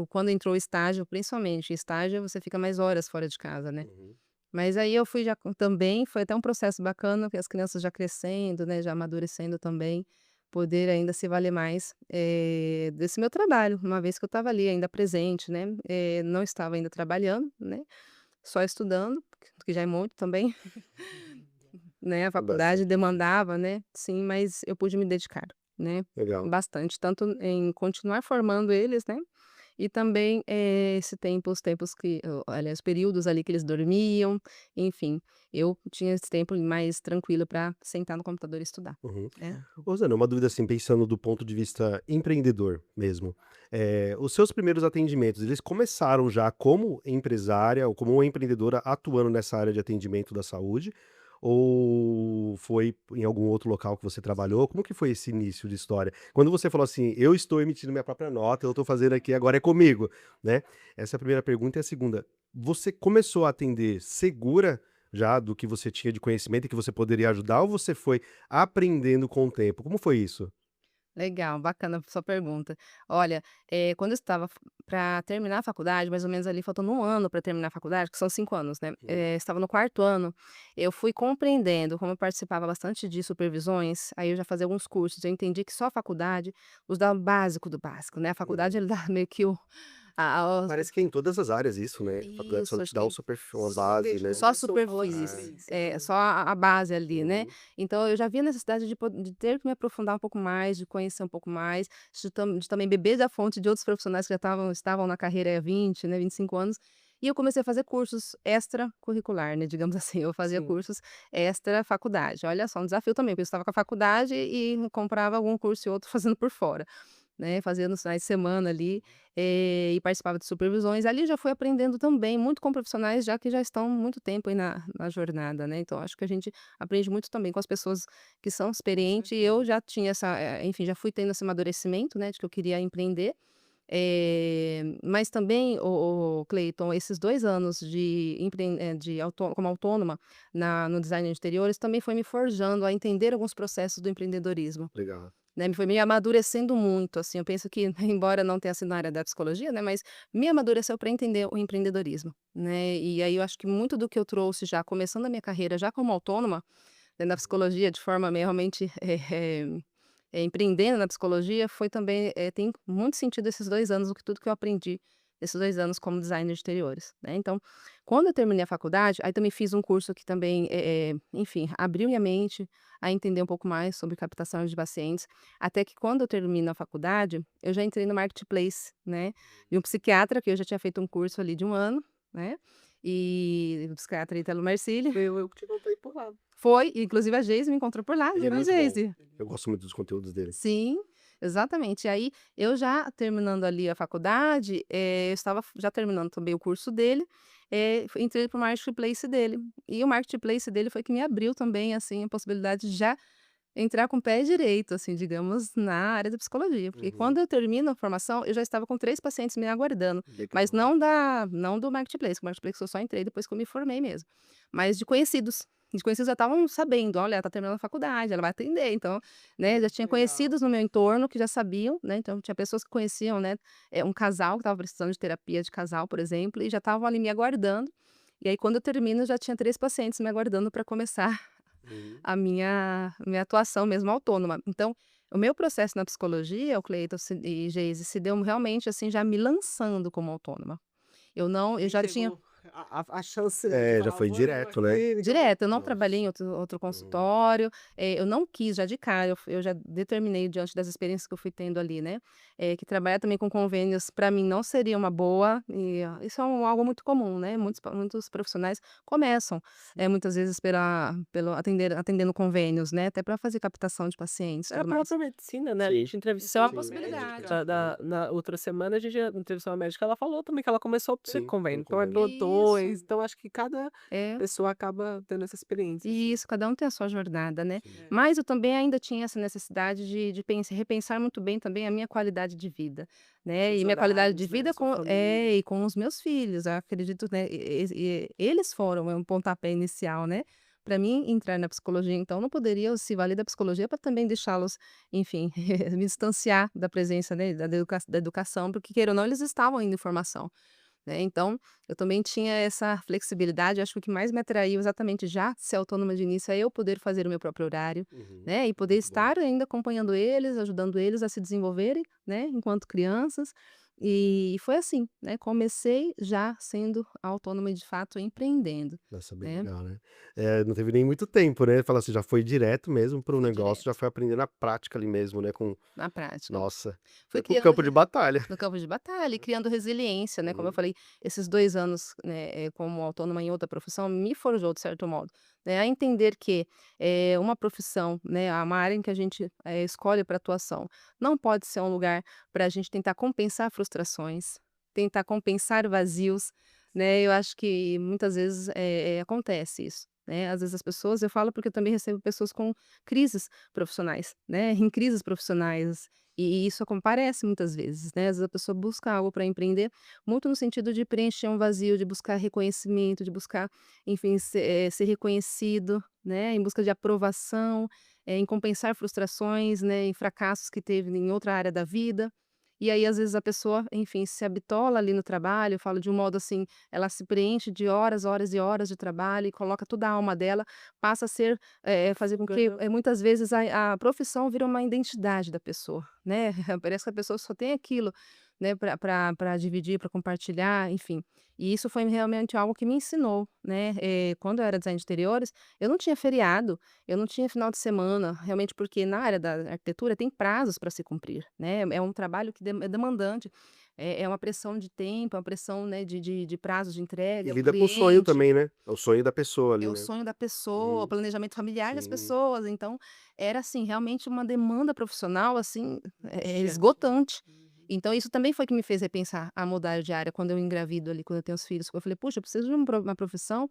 quando entrou o estágio, principalmente, estágio você fica mais horas fora de casa, né. Uhum. Mas aí eu fui já também, foi até um processo bacana, porque as crianças já crescendo, né, já amadurecendo também, poder ainda se valer mais, desse meu trabalho, uma vez que eu estava ali ainda presente, né, não estava ainda trabalhando, né, só estudando, que já é muito também, né, a É faculdade bastante. demandava, né, sim, mas eu pude me dedicar, né, Legal. bastante, tanto em continuar formando eles, né, e também, esse tempo os tempos que aliás, períodos ali que eles dormiam, enfim, eu tinha esse tempo mais tranquilo para sentar no computador e estudar, Uhum. né. Rosana, uma dúvida assim, pensando do ponto de vista empreendedor mesmo. Os seus primeiros atendimentos, eles começaram já como empresária ou como empreendedora atuando nessa área de atendimento da saúde? Ou foi em algum outro local que você trabalhou? Como que foi esse início de história? Quando você falou assim, eu estou emitindo minha própria nota, eu estou fazendo aqui, agora é comigo, né? Essa é a primeira pergunta. E a segunda, você começou a atender segura já do que você tinha de conhecimento e que você poderia ajudar, ou você foi aprendendo com o tempo? Como foi isso? Legal, bacana a sua pergunta. Olha, quando eu estava para terminar a faculdade, mais ou menos ali faltando 1 ano para terminar a faculdade, que são 5 anos, né, Uhum. estava no 4º ano, eu fui compreendendo, como eu participava bastante de supervisões, aí eu já fazia alguns cursos, eu entendi que só a faculdade nos dá o básico do básico, né, a faculdade Uhum. ele dá meio que o a Parece que é em todas as áreas isso, né? A faculdade só isso, te acho dá que uma base, né? só a Falou superfície, isso é também. só a base ali, né. Uhum. Então eu já vi a necessidade de ter que me aprofundar um pouco mais, de conhecer um pouco mais, de também beber da fonte de outros profissionais que já estavam na carreira há 20, né, 25 anos, e eu comecei a fazer cursos extracurricular, né, digamos assim, eu fazia Sim. cursos extra faculdade. Olha só, um desafio também, porque eu estava com a faculdade e comprava algum curso e outro fazendo por fora. Né, fazia nos finais de semana ali, e participava de supervisões. Ali já fui aprendendo também muito com profissionais já que já estão muito tempo aí na jornada, né, então acho que a gente aprende muito também com as pessoas que são Com experientes e eu certeza. já tinha enfim, já fui tendo esse amadurecimento, né, de que eu queria empreender, mas também, o Cleiton, esses 2 anos como autônoma no design de interiores também foi me forjando a entender alguns processos do empreendedorismo. Legal. Né, me foi me amadurecendo muito, assim, eu penso que, embora não tenha sido na área da psicologia, né, mas me amadureceu para entender o empreendedorismo, né, e aí eu acho que muito do que eu trouxe já começando a minha carreira já como autônoma, né, na psicologia de forma realmente, empreendendo na psicologia foi também, tem muito sentido esses 2 anos, o que tudo que eu aprendi nesses 2 anos como designer de interiores, né. Então, quando eu terminei a faculdade, aí também fiz um curso que também, enfim, abriu minha mente a entender um pouco mais sobre captação de pacientes, até que quando eu termino a faculdade, eu já entrei no marketplace, né, de um psiquiatra que eu já tinha feito um curso ali de 1 ano, né, e o psiquiatra Ítalo Marcilli. Foi eu que te encontrei por lá. Foi, inclusive a Geise me encontrou por lá, Ele é viu, muito bom. Geise? Eu gosto muito dos conteúdos dele. Sim, exatamente. E aí, eu já terminando ali a faculdade, eu estava já terminando também o curso dele, entrei para o marketplace dele. E o marketplace dele foi que me abriu também, assim, a possibilidade de já entrar com o pé direito, assim, digamos, na área da psicologia. Porque Uhum. quando eu termino a formação, eu já estava com 3 pacientes me aguardando, mas Legal. não do marketplace, o marketplace eu só entrei depois que eu me formei mesmo, mas de conhecidos. De conhecidos já estavam sabendo: "Olha, ela está terminando a faculdade, ela vai atender", então, né, já tinha Legal. conhecidos no meu entorno que já sabiam, né, então tinha pessoas que conheciam, né, um casal que estava precisando de terapia de casal, por exemplo, e já estavam ali me aguardando. E aí quando eu termino, já tinha 3 pacientes me aguardando para começar Uhum. a minha atuação mesmo autônoma. Então, o meu processo na psicologia, o Cleiton e Geise, se deu realmente assim, já me lançando como autônoma. Eu Nem já tinha teve a chance de É, já falar: foi "Vou abrir uma direto, né? clínica, vou". direto, eu não trabalhei Nossa. em outro Uhum. consultório, eu não quis já de cara, eu já determinei diante das experiências que eu fui tendo ali, né, que trabalhar também com convênios para mim não seria uma boa, e isso é algo muito comum, né, muitos profissionais começam, muitas vezes pelo atendendo convênios, né, até para fazer captação de pacientes e É a tudo mais. própria medicina, né, a Sim. gente Isso é uma entrevistou uma possibilidade. médica na outra semana, a gente entrevistou uma médica, ela falou também que ela começou por Sim, convênio, pelo então é convênio. dois, Isso, então acho que cada é. pessoa acaba tendo essa experiência, assim. Isso, cada um tem a sua jornada, né. Sim. É. Mas eu também ainda tinha essa necessidade de repensar muito bem também a minha qualidade de vida, né, Seus e minha qualidade horários, de né, vida sua família. e com os meus filhos, eu acredito, né, eles foram um pontapé inicial, né, para mim entrar na psicologia, então não poderia se valer da psicologia para também deixá-los, enfim, me distanciar da presença, né, da educação, porque queira ou não eles estavam indo em formação. Né, então, eu também tinha essa flexibilidade, acho que o que mais me atraiu exatamente já ser autônoma de início é eu poder fazer o meu próprio horário, Uhum. né, e poder Muito bom. estar ainda acompanhando eles, ajudando eles a se desenvolverem, né, enquanto crianças. E foi assim, né, comecei já sendo autônoma e de fato empreendendo, Nossa, bem né, legal, né? Não teve nem muito tempo, né? Fala assim, já foi direto mesmo para o fui negócio, já direto, foi aprender na prática ali mesmo, né? na prática. Nossa, Fui foi com o criando campo de batalha. no campo de batalha e criando resiliência, né, como eu Uhum. falei, esses 2 anos, né, como autônoma em outra profissão me forjou de certo modo, né, a entender que, uma profissão, né, uma área em que a gente, escolhe para atuação, não pode ser um lugar para a gente tentar compensar frustrações, tentar compensar vazios, né, eu acho que muitas vezes, acontece isso, né, às vezes as pessoas eu falo porque eu também recebo pessoas com crises profissionais, né, em crises profissionais, e isso aparece muitas vezes, né, às vezes a pessoa busca algo para empreender, muito no sentido de preencher um vazio, de buscar reconhecimento, de buscar, enfim, ser reconhecido, né, em busca de aprovação, em compensar frustrações, né, em fracassos que teve em outra área da vida. E aí, às vezes, a pessoa, enfim, se habitola ali no trabalho, eu falo de um modo assim, ela se preenche de horas, horas e horas de trabalho e coloca toda a alma dela, passa a ser fazer com que, Ganhou. muitas vezes, a profissão vira uma identidade da pessoa, né. Parece que a pessoa só tem aquilo, né, para dividir, para compartilhar, enfim. E isso foi realmente algo que me ensinou, né. Quando eu era design de interiores, eu não tinha feriado, eu não tinha final de semana, realmente porque na área da arquitetura tem prazos para se cumprir, né. É um trabalho que é demandante, é uma pressão de tempo, é uma pressão, né, de prazos de E entrega, o lida com o sonho cliente. também, né? É o sonho da pessoa É ali, o né? sonho da pessoa, o Uhum. planejamento familiar das Sim. pessoas, então era, assim, realmente uma demanda profissional, assim, Angustiante, né. esgotante. Uhum. Então isso também foi que me fez repensar a mudar de área quando eu engravido ali, quando eu tenho os filhos, eu falei: "Puxa, eu preciso de uma profissão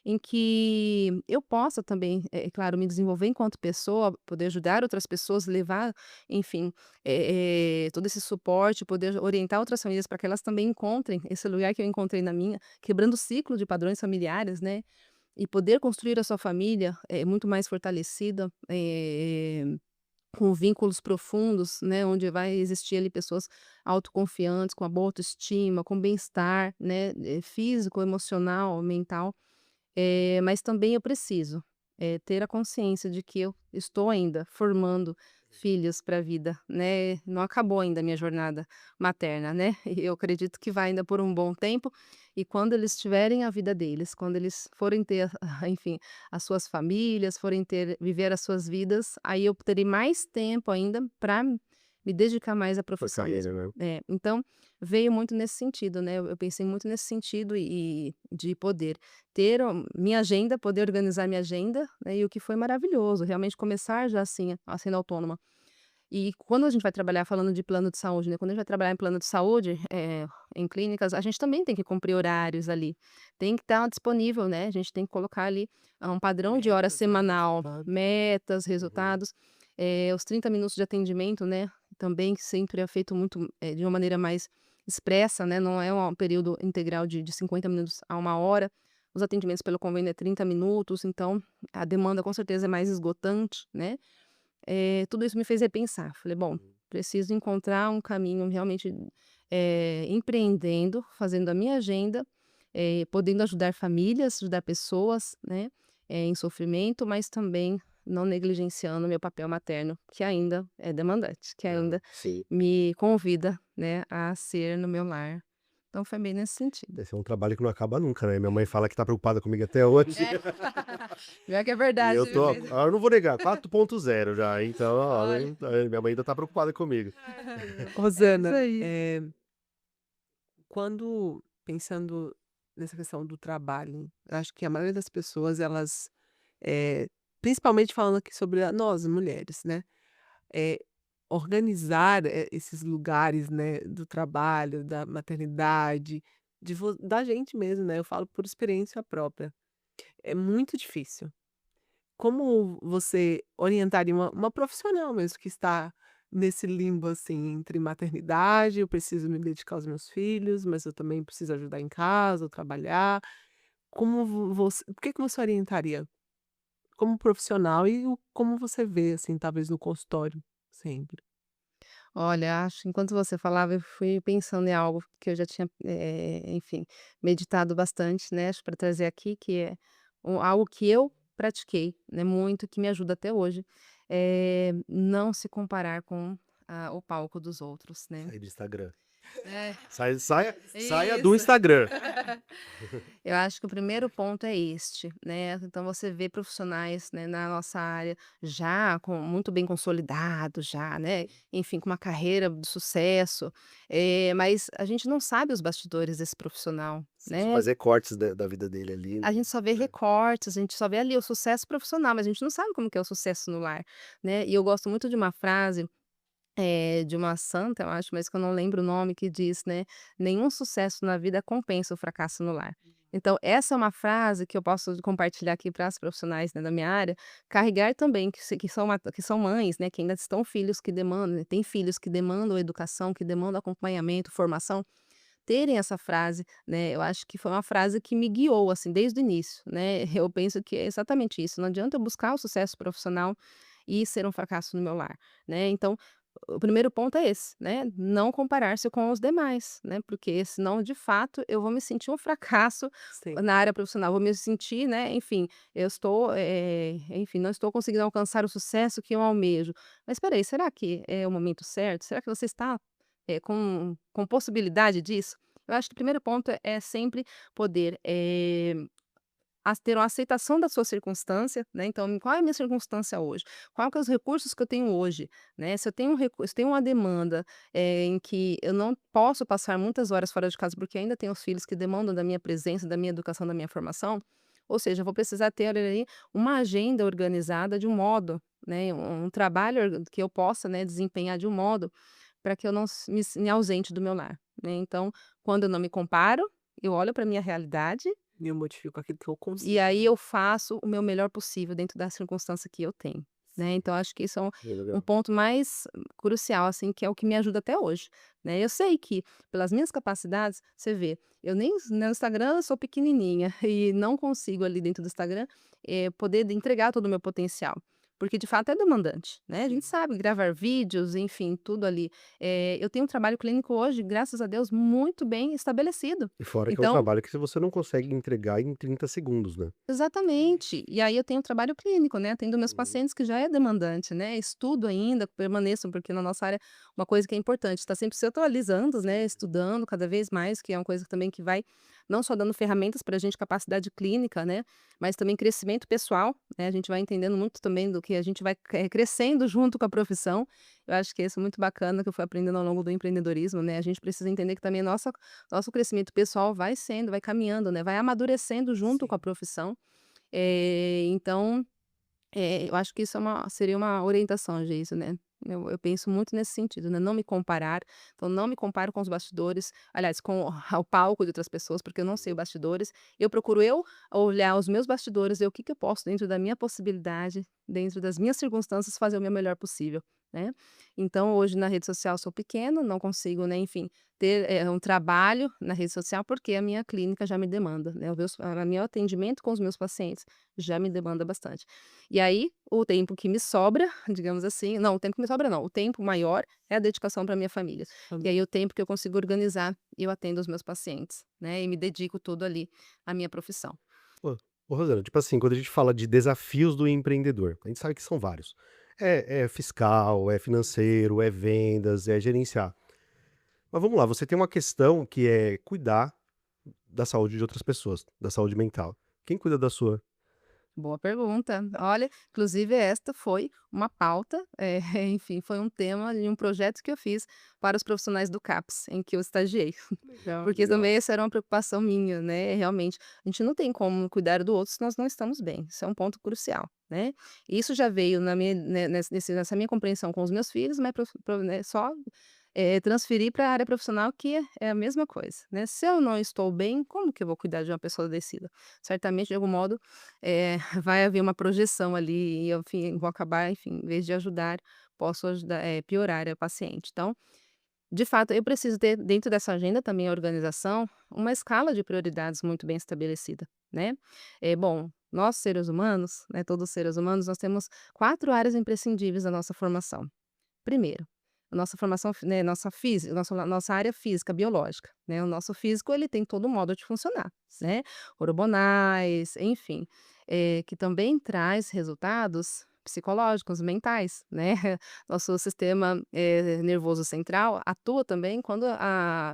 em que eu possa também, claro, me desenvolver enquanto pessoa, poder ajudar outras pessoas, levar, enfim, todo esse suporte, poder orientar outras famílias para que elas também encontrem esse lugar que eu encontrei na minha, quebrando o ciclo de padrões familiares, né, e poder construir a sua família, muito mais fortalecida, com vínculos profundos, né, onde vai existir ali pessoas autoconfiantes, com a boa autoestima, com bem-estar, né, físico, emocional, mental. Mas também eu preciso, ter a consciência de que eu estou ainda formando filhos para a vida, né, não acabou ainda a minha jornada materna, né, e eu acredito que vai ainda por um bom tempo, e quando eles tiverem a vida deles, quando eles forem ter, enfim, as suas famílias, forem viver as suas vidas, aí eu terei mais tempo ainda para me dedicar mais à Foi profissão carreira, mesmo. né? Então veio muito nesse sentido, né, eu pensei muito nesse sentido e de poder ter minha agenda, poder organizar minha agenda, né, e o que foi maravilhoso, realmente começar já assim, sendo autônoma. E quando a gente vai trabalhar falando de plano de saúde, né, quando a gente vai trabalhar em plano de saúde, em clínicas, a gente também tem que cumprir horários ali, tem que estar disponível, né, a gente tem que colocar ali, um padrão de hora Metas, né, semanal, resultado. metas, Uhum. resultados, os 30 minutos de atendimento, né, também que sempre é feito muito, de uma maneira mais expressa, né, não é um período integral de 50 minutos a 1 hora, os atendimentos pelo convênio é 30 minutos, então a demanda com certeza é mais esgotante, né. Tudo isso me fez repensar, falei: "Bom, Uhum. preciso encontrar um caminho realmente, empreendendo, fazendo a minha agenda, podendo ajudar famílias, ajudar pessoas, né, em sofrimento, mas também não negligenciando meu papel materno, que ainda é demandante, que ainda Sim. me convida, né, a ser no meu lar. Então foi bem nesse sentido. Esse é um trabalho que não acaba nunca, né? Minha mãe fala que tá preocupada comigo até hoje. Pior que é E verdade, eu viu, tô, Pedro? eu não vou negar, 4.0 já, então, ó, Olha. minha mãe ainda tá preocupada comigo. Isso Rosana, aí. quando pensando nessa questão do trabalho, eu acho que a maioria das pessoas, elas, principalmente falando aqui sobre nós, mulheres, né? eh, Organizar, esses lugares, né, do trabalho, da maternidade, da gente mesmo, né? Eu falo por experiência própria. É muito difícil. Como você orientaria uma profissional mesmo que está nesse limbo, assim, entre maternidade, eu preciso me dedicar aos meus filhos, mas eu também preciso ajudar em casa, ou trabalhar. Como você, o que que você orientaria como profissional e como você vê, assim, talvez no consultório sempre? Olha, acho que enquanto você falava, eu fui pensando em algo que eu já tinha, enfim, meditado bastante, né, acho para trazer aqui, que é algo que eu pratiquei, né, muito, que me ajuda até hoje, não se comparar com o palco dos outros, né. Sair do Instagram. É, Saia do isso. Instagram. Eu acho que o primeiro ponto é este, né, então você vê profissionais, né, na nossa área já muito bem consolidados já, né, enfim, com uma carreira de sucesso, mas a gente não sabe os bastidores desse profissional, Só né. fazer cortes da vida dele ali, A né? gente só vê recortes, a gente só vê ali o sucesso profissional, mas a gente não sabe como que é o sucesso no lar, né. E eu gosto muito de uma frase de uma santa, eu acho, mas que eu não lembro o nome, que diz, né: "Nenhum sucesso na vida compensa o fracasso no lar". Então essa é uma frase que eu posso compartilhar aqui para as profissionais, né, da minha área, carregar também, que são mães, né, que ainda estão filhos que demandam, né, têm filhos que demandam educação, que demandam acompanhamento, formação, terem essa frase, né, eu acho que foi uma frase que me guiou, assim, desde o início, né. Eu penso que é exatamente isso, não adianta eu buscar o sucesso profissional e ser um fracasso no meu lar, né. Então o primeiro ponto é esse, né, não comparar-se com os demais, né, porque senão de fato eu vou me sentir um fracasso Sim. na área profissional, vou me sentir, né, enfim, eu estou, enfim, não estou conseguindo alcançar o sucesso que eu almejo. Mas espera aí, será que é o momento certo? Será que você está, com possibilidade disso? Eu acho que o primeiro ponto é sempre poder, ter uma aceitação da sua circunstância, né, então qual é a minha circunstância hoje? Qual que é os recursos que eu tenho hoje, né, se eu tenho se eu tenho uma demanda, em que eu não posso passar muitas horas fora de casa, porque ainda tenho os filhos que demandam da minha presença, da minha educação, da minha formação, ou seja, eu vou precisar ter ali uma agenda organizada de um modo, né, um trabalho que eu possa, né, desempenhar de um modo para que eu não me ausente do meu lar, né. Então, quando eu não me comparo, eu olho para minha realidade E eu modifico aquilo que eu e consigo. aí eu faço o meu melhor possível dentro da circunstância que eu tenho, né. Então acho que isso é Bem um legal. ponto mais crucial, assim, que é o que me ajuda até hoje, né. Eu sei que pelas minhas capacidades, você vê, eu nem no Instagram eu sou pequenininha e não consigo ali dentro do Instagram, poder entregar todo o meu potencial, porque de fato é demandante, né. A gente sabe gravar vídeos, enfim, tudo ali. Eu tenho um trabalho clínico hoje, graças a Deus, muito bem estabelecido. E fora que é um Então trabalho que você não consegue entregar em 30 segundos, né? exatamente. E aí eu tenho trabalho clínico, né, atendo meus Uhum. pacientes que já é demandante, né, estudo ainda, permaneço, porque na nossa área uma coisa que é importante, está sempre se atualizando, né, estudando cada vez mais, que é uma coisa também que vai não só dando ferramentas para a gente, capacidade clínica, né, mas também crescimento pessoal, né, a gente vai entendendo muito também do que a gente vai crescendo junto com a profissão. Eu acho que isso é muito bacana que eu fui aprendendo ao longo do empreendedorismo, né, a gente precisa entender que também nosso crescimento pessoal vai caminhando, né, vai amadurecendo junto com a Sim. profissão. Então, eu acho que isso seria uma orientação, Geisa, né. Eu penso muito nesse sentido, né, não me comparar, então não me comparo com os bastidores, aliás, com o palco de outras pessoas, porque eu não sei os bastidores. Eu procuro olhar os meus bastidores, ver o que que eu posso, dentro da minha possibilidade, dentro das minhas circunstâncias, fazer o meu melhor possível, né. Então hoje na rede social sou pequena, não consigo, né, enfim, ter, um trabalho na rede social, porque a minha clínica já me demanda, né, o meu atendimento com os meus pacientes já me demanda bastante. E aí, o tempo que me sobra, digamos assim, não, o tempo que me sobra não, o tempo maior é a dedicação para minha família. E aí o tempo que eu consigo organizar, eu atendo os meus pacientes, né, e me dedico todo ali à minha profissão. Pô, Ô, Rosana, tipo assim, quando a gente fala de desafios do empreendedor, a gente sabe que são vários. É fiscal, é financeiro, é vendas, é gerenciar. Mas vamos lá, você tem uma questão que é cuidar da saúde de outras pessoas, da saúde mental. Quem cuida da sua? Boa pergunta. Olha, inclusive esta foi uma pauta, enfim, foi um tema de um projeto que eu fiz para os profissionais do CAPS, em que eu estagiei. Legal. Porque também essa era uma preocupação minha, né, realmente, a gente não tem como cuidar do outro se nós não estamos bem, isso é um ponto crucial, né. Isso já veio na minha, né, nessa minha compreensão com os meus filhos, mas né, só, transferir para a área profissional que é a mesma coisa, né. Se eu não estou bem, como que eu vou cuidar de uma pessoa adoecida? Certamente, de algum modo, vai haver uma projeção ali e eu, enfim, vou acabar, enfim, em vez de ajudar, posso ajudar, piorar a paciente. Então, de fato, eu preciso ter dentro dessa agenda também a organização, uma escala de prioridades muito bem estabelecida, né. Bom, nós seres humanos, né, todos os seres humanos, nós temos 4 áreas imprescindíveis da nossa formação. Primeiro, a nossa formação, né, nossa física, nossa área física, biológica, né, o nosso físico ele tem todo um modo de funcionar, né, hormonais, enfim, que também traz resultados psicológicos, mentais, né. Nosso sistema, nervoso central atua também quando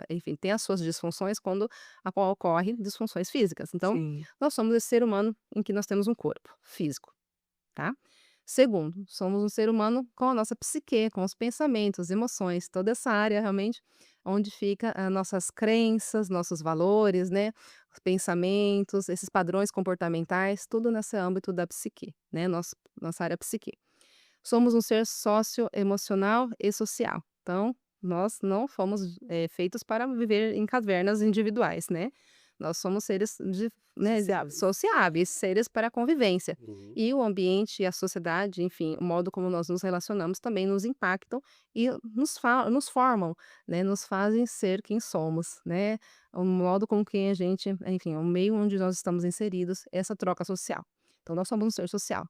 enfim, tem as suas disfunções quando ocorrem disfunções físicas. Então, Sim. nós somos esse ser humano em que nós temos um corpo físico. Tá? Segundo, somos um ser humano com a nossa psique, com os pensamentos, emoções, toda essa área realmente onde fica as nossas crenças, nossos valores, né? Os pensamentos, esses padrões comportamentais, tudo nesse âmbito da psique, né? Nossa área psique. Somos um ser socioemocional e social. Então, nós não fomos feitos para viver em cavernas individuais, né? Nós somos seres né, Sociáveis. sociáveis, seres para a convivência. Uhum. E o ambiente e a sociedade, enfim, o modo como nós nos relacionamos também nos impactam e nos formam, né? Nos fazem ser quem somos, né? O modo com que a gente, enfim, o meio onde nós estamos inseridos, essa troca social. Então, nós somos um ser social.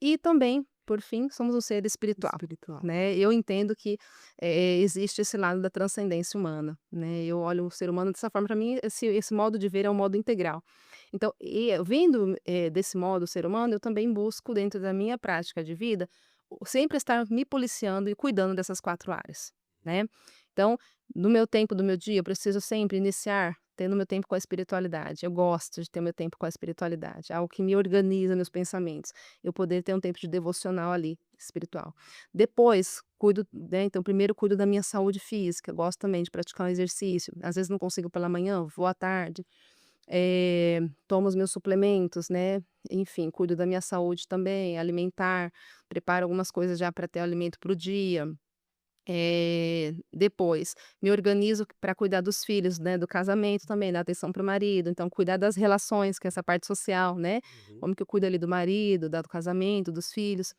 E também, por fim, somos um ser espiritual, Espiritual. né. Eu entendo que, existe esse lado da transcendência humana, né. Eu olho o ser humano dessa forma, para mim esse modo de ver é um modo integral. Então, vendo, desse modo o ser humano, eu também busco dentro da minha prática de vida, sempre estar me policiando e cuidando dessas 4 áreas, né. Então, no meu tempo do meu dia, eu preciso sempre iniciar tendo meu tempo com a espiritualidade. Eu gosto de ter meu tempo com a espiritualidade, algo que me organiza meus pensamentos. Eu poder ter um tempo de devocional ali, espiritual. Depois, cuido, né, então primeiro cuido da minha saúde física, gosto também de praticar um exercício, às vezes não consigo pela manhã, vou à tarde, tomo os meus suplementos, né, enfim, cuido da minha saúde também, alimentar, preparo algumas coisas já para ter alimento para o dia. Depois, me organizo para cuidar dos filhos, né, do casamento também, dar atenção para o marido, então cuidar das relações, que é essa parte social, né, Uhum. como que eu cuido ali do marido, do casamento, dos filhos.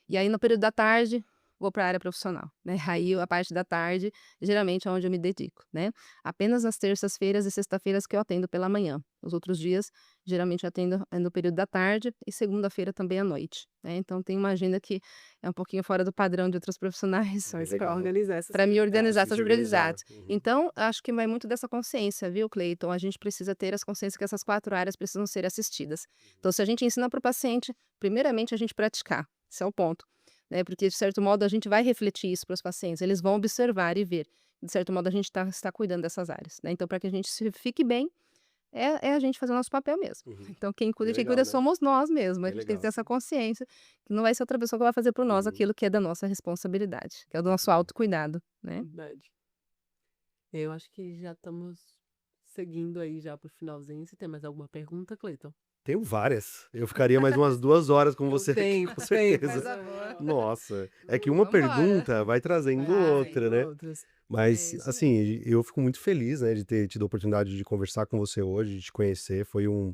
E aí no período da tarde, vou para a área profissional, né, aí a parte da tarde, geralmente é onde eu me dedico, né. Apenas nas terças-feiras e sexta-feiras que eu atendo pela manhã, os outros dias, geralmente eu atendo, no período da tarde e segunda-feira também à noite, né, então tem uma agenda que é um pouquinho fora do padrão de outros profissionais, Mas para Legal. organizar essas para me organizar Conseguir essas se organizar. prioridades. Uhum. Então, acho que vai muito dessa consciência, viu, Cleiton? A gente precisa ter as consciências que essas 4 áreas precisam ser assistidas. Então, se a gente ensina para o paciente, primeiramente a gente praticar, esse é o ponto, né, porque de certo modo a gente vai refletir isso para os pacientes, eles vão observar e ver, de certo modo a gente está cuidando dessas áreas, né, então para que a gente se fique bem, é a gente fazer o nosso papel mesmo. Uhum. Então quem cuida Bem de quem legal, cuida né? somos nós mesmos, a Bem gente tem que ter legal. essa consciência, que não vai ser outra pessoa que vai fazer por nós Uhum. aquilo que é da nossa responsabilidade, que é do Muito nosso bom. autocuidado, né. Verdade. Eu acho que já estamos seguindo aí já pro finalzinho. Você tem mais alguma pergunta, Cleiton? Tenho várias. Eu ficaria mais umas 2 horas com É o você aqui, tempo, com o tempo. certeza. Coisa boa. Nossa, é que uma Vambora. pergunta vai trazendo Vai. outra, né? Outras. Mas, Isso assim, eu fico muito feliz, né, de ter tido a oportunidade de conversar com você hoje, de te conhecer. Foi um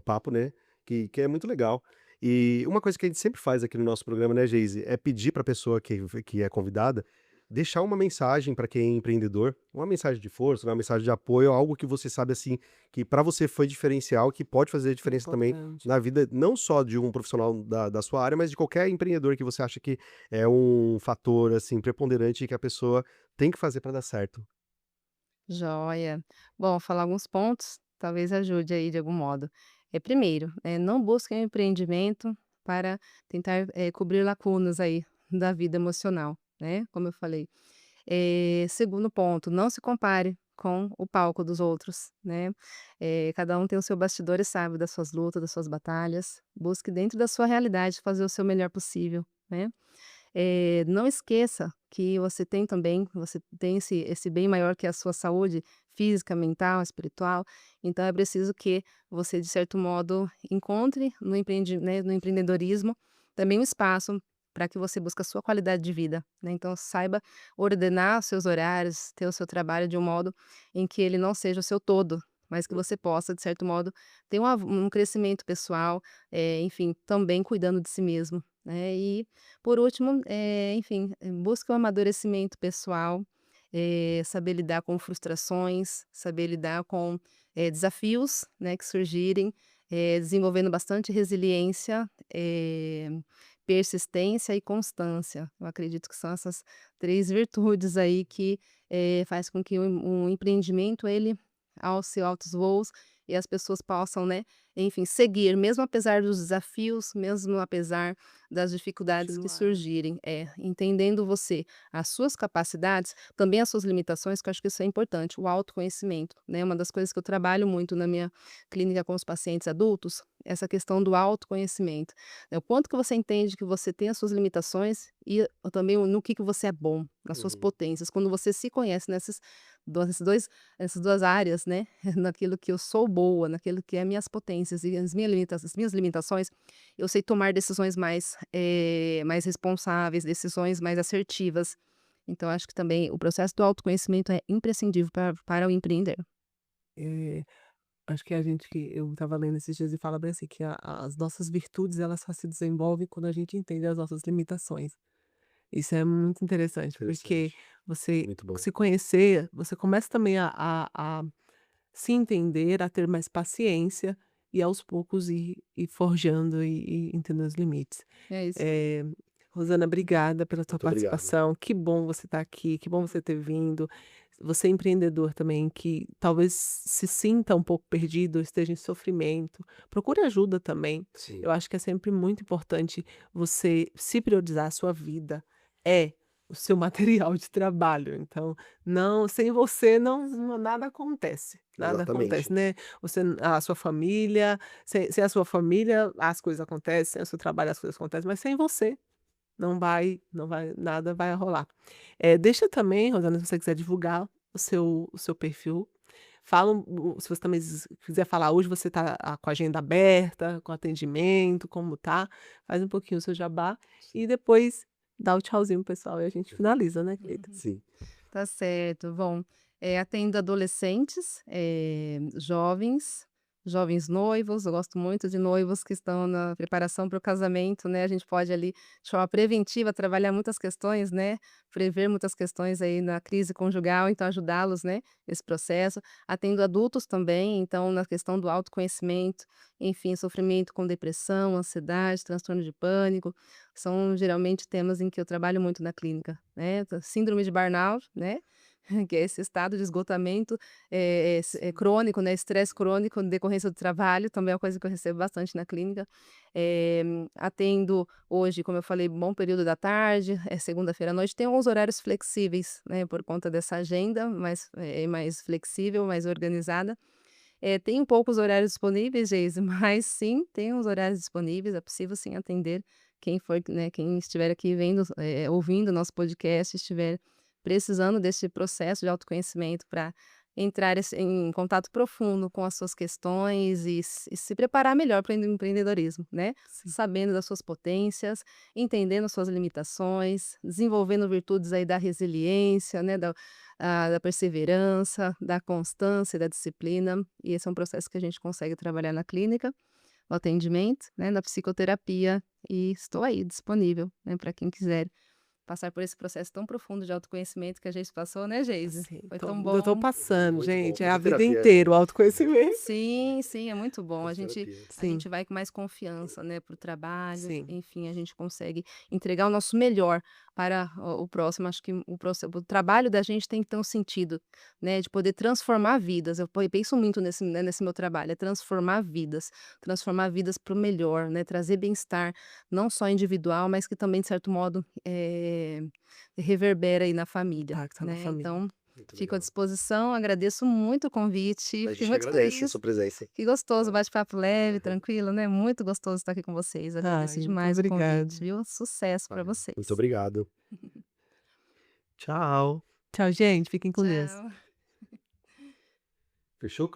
papo, né, que é muito legal. E uma coisa que a gente sempre faz aqui no nosso programa, né, Geise, é pedir para a pessoa que é convidada deixar uma mensagem para quem é empreendedor, uma mensagem de força, uma mensagem de apoio, algo que você sabe, assim, que para você foi diferencial, que pode fazer diferença também Importante. na vida, não só de um profissional da sua área, mas de qualquer empreendedor que você acha que é um fator, assim, preponderante que a pessoa tem que fazer para dar certo. Joia. Bom, falar alguns pontos, talvez ajude aí de algum modo. Primeiro, não busquem um empreendimento para tentar, cobrir lacunas aí da vida emocional, né, como eu falei. Segundo ponto, não se compare com o palco dos outros, né. Cada um tem o seu bastidor e sabe das suas lutas, das suas batalhas. Busque dentro da sua realidade fazer o seu melhor possível, né. Não esqueça que você tem esse bem maior que é a sua saúde física, mental, espiritual, então é preciso que você, de certo modo, encontre no empreendedorismo também um espaço para que você busque a sua qualidade de vida, né, então saiba ordenar os seus horários, ter o seu trabalho de um modo em que ele não seja o seu todo, mas que você possa, de certo modo, ter um crescimento pessoal, enfim, também cuidando de si mesmo, né. E por último, enfim, busque o amadurecimento pessoal, saber lidar com frustrações, saber lidar com, desafios, né, que surgirem, desenvolvendo bastante resiliência, persistência e constância. Eu acredito que são essas 3 virtudes aí que, faz com que um empreendimento ele alce altos voos e as pessoas possam, né, enfim, seguir mesmo apesar dos desafios, mesmo apesar das dificuldades que Continuar. surgirem. Entendendo você, as suas capacidades, também as suas limitações, que eu acho que isso é importante, o autoconhecimento, né, uma das coisas que eu trabalho muito na minha clínica com os pacientes adultos, essa questão do autoconhecimento, né, o quanto que você entende que você tem as suas limitações e também no que você é bom, nas suas Uhum. potências. Quando você se conhece essas 2 áreas, né, naquilo que eu sou boa, naquilo que é minhas potências e as minhas limitações, eu sei tomar decisões mais responsáveis, decisões mais assertivas. Então acho que também o processo do autoconhecimento é imprescindível para o empreender. Eh, Acho que a gente que eu estava lendo esses dias e fala bem assim que as nossas virtudes elas só se desenvolvem quando a gente entende as nossas limitações. Isso é muito interessante, porque Interessante. você Muito bom. se conhecer, você começa também a se entender, a ter mais paciência e aos poucos ir forjando e entendendo os limites. É isso aí. Eh, Rosana, obrigada pela tua Muito obrigado. participação. Que bom você estar aqui, que bom você ter vindo. Você é empreendedor também, que talvez se sinta um pouco perdido, esteja em sofrimento, procure ajuda também. Sim, Eu acho que é sempre muito importante você se priorizar, a sua vida é o seu material de trabalho. Então, não, sem você nada acontece. Nada acontece, exatamente. né? A sua família, sem a sua família, as coisas acontecem, sem o seu trabalho, as coisas acontecem, mas sem você não vai nada vai rolar. Deixa também, Rosana, se você quiser divulgar o seu perfil, fala se você também quiser falar hoje você está com a agenda aberta, com atendimento, como tá, faz um pouquinho o seu jabá e depois dá o tchauzinho pro pessoal e a gente finaliza, né, querida. Sim. Tá certo. Bom, atendo adolescentes, jovens noivos, eu gosto muito de noivos que estão na preparação para o casamento, né, a gente pode ali, de forma preventiva, trabalhar muitas questões, né, prever muitas questões aí na crise conjugal, então ajudá-los, né, nesse processo. Atendo adultos também, então na questão do autoconhecimento, enfim, sofrimento com depressão, ansiedade, transtorno de pânico, são geralmente temas em que eu trabalho muito na clínica, né, síndrome de burnout, né, que é esse estado de esgotamento, crônico, né, estresse crônico em decorrência do trabalho, também é uma coisa que eu recebo bastante na clínica. Atendo hoje, como eu falei, bom período da tarde, segunda-feira à noite, tenho uns horários flexíveis, né, por conta dessa agenda mais flexível, mais organizada. Tenho poucos horários disponíveis, Geise, mas sim, tenho os horários disponíveis, é possível sim atender quem for, né, quem estiver aqui vendo, ouvindo o nosso podcast, estiver precisando desse processo de autoconhecimento para entrar em contato profundo com as suas questões e se preparar melhor para o empreendedorismo, né? Sim. Sabendo das suas potências, entendendo suas limitações, desenvolvendo virtudes aí da resiliência, né, da perseverança, da constância, da disciplina. E esse é um processo que a gente consegue trabalhar na clínica, no atendimento, né, na psicoterapia. E estou aí disponível, né, para quem quiser passar por esse processo tão profundo de autoconhecimento que a gente passou, né, Geise? Sim, Foi tô tão eu tô bom. passando, Muito bom, gente, é fazer a vida terapia. inteira o autoconhecimento. Sim, sim, é muito bom. A Fazer gente terapia. a Sim, gente vai com mais confiança, né, para o trabalho, sim. enfim, a gente consegue entregar o nosso melhor para o próximo. Acho que o trabalho da gente tem que ter um sentido, né, de poder transformar vidas. Eu penso muito nesse, né, nesse meu trabalho, é transformar vidas para o melhor, né, trazer bem-estar, não só individual, mas que também, de certo modo, reverbera aí na família, Impacta na né? família. Então, Muito fico à legal. disposição, agradeço muito o convite, A fiquei gente muito agradece a feliz. sua presença. Que gostoso, bate-papo leve, tranquilo, né? Muito gostoso estar aqui com vocês. Agradeço Ai, muito demais o obrigada. convite, viu? Sucesso para Muito vocês. obrigado. Tchau. Tchau, gente, fiquem com Deus. Tchau. Fechou?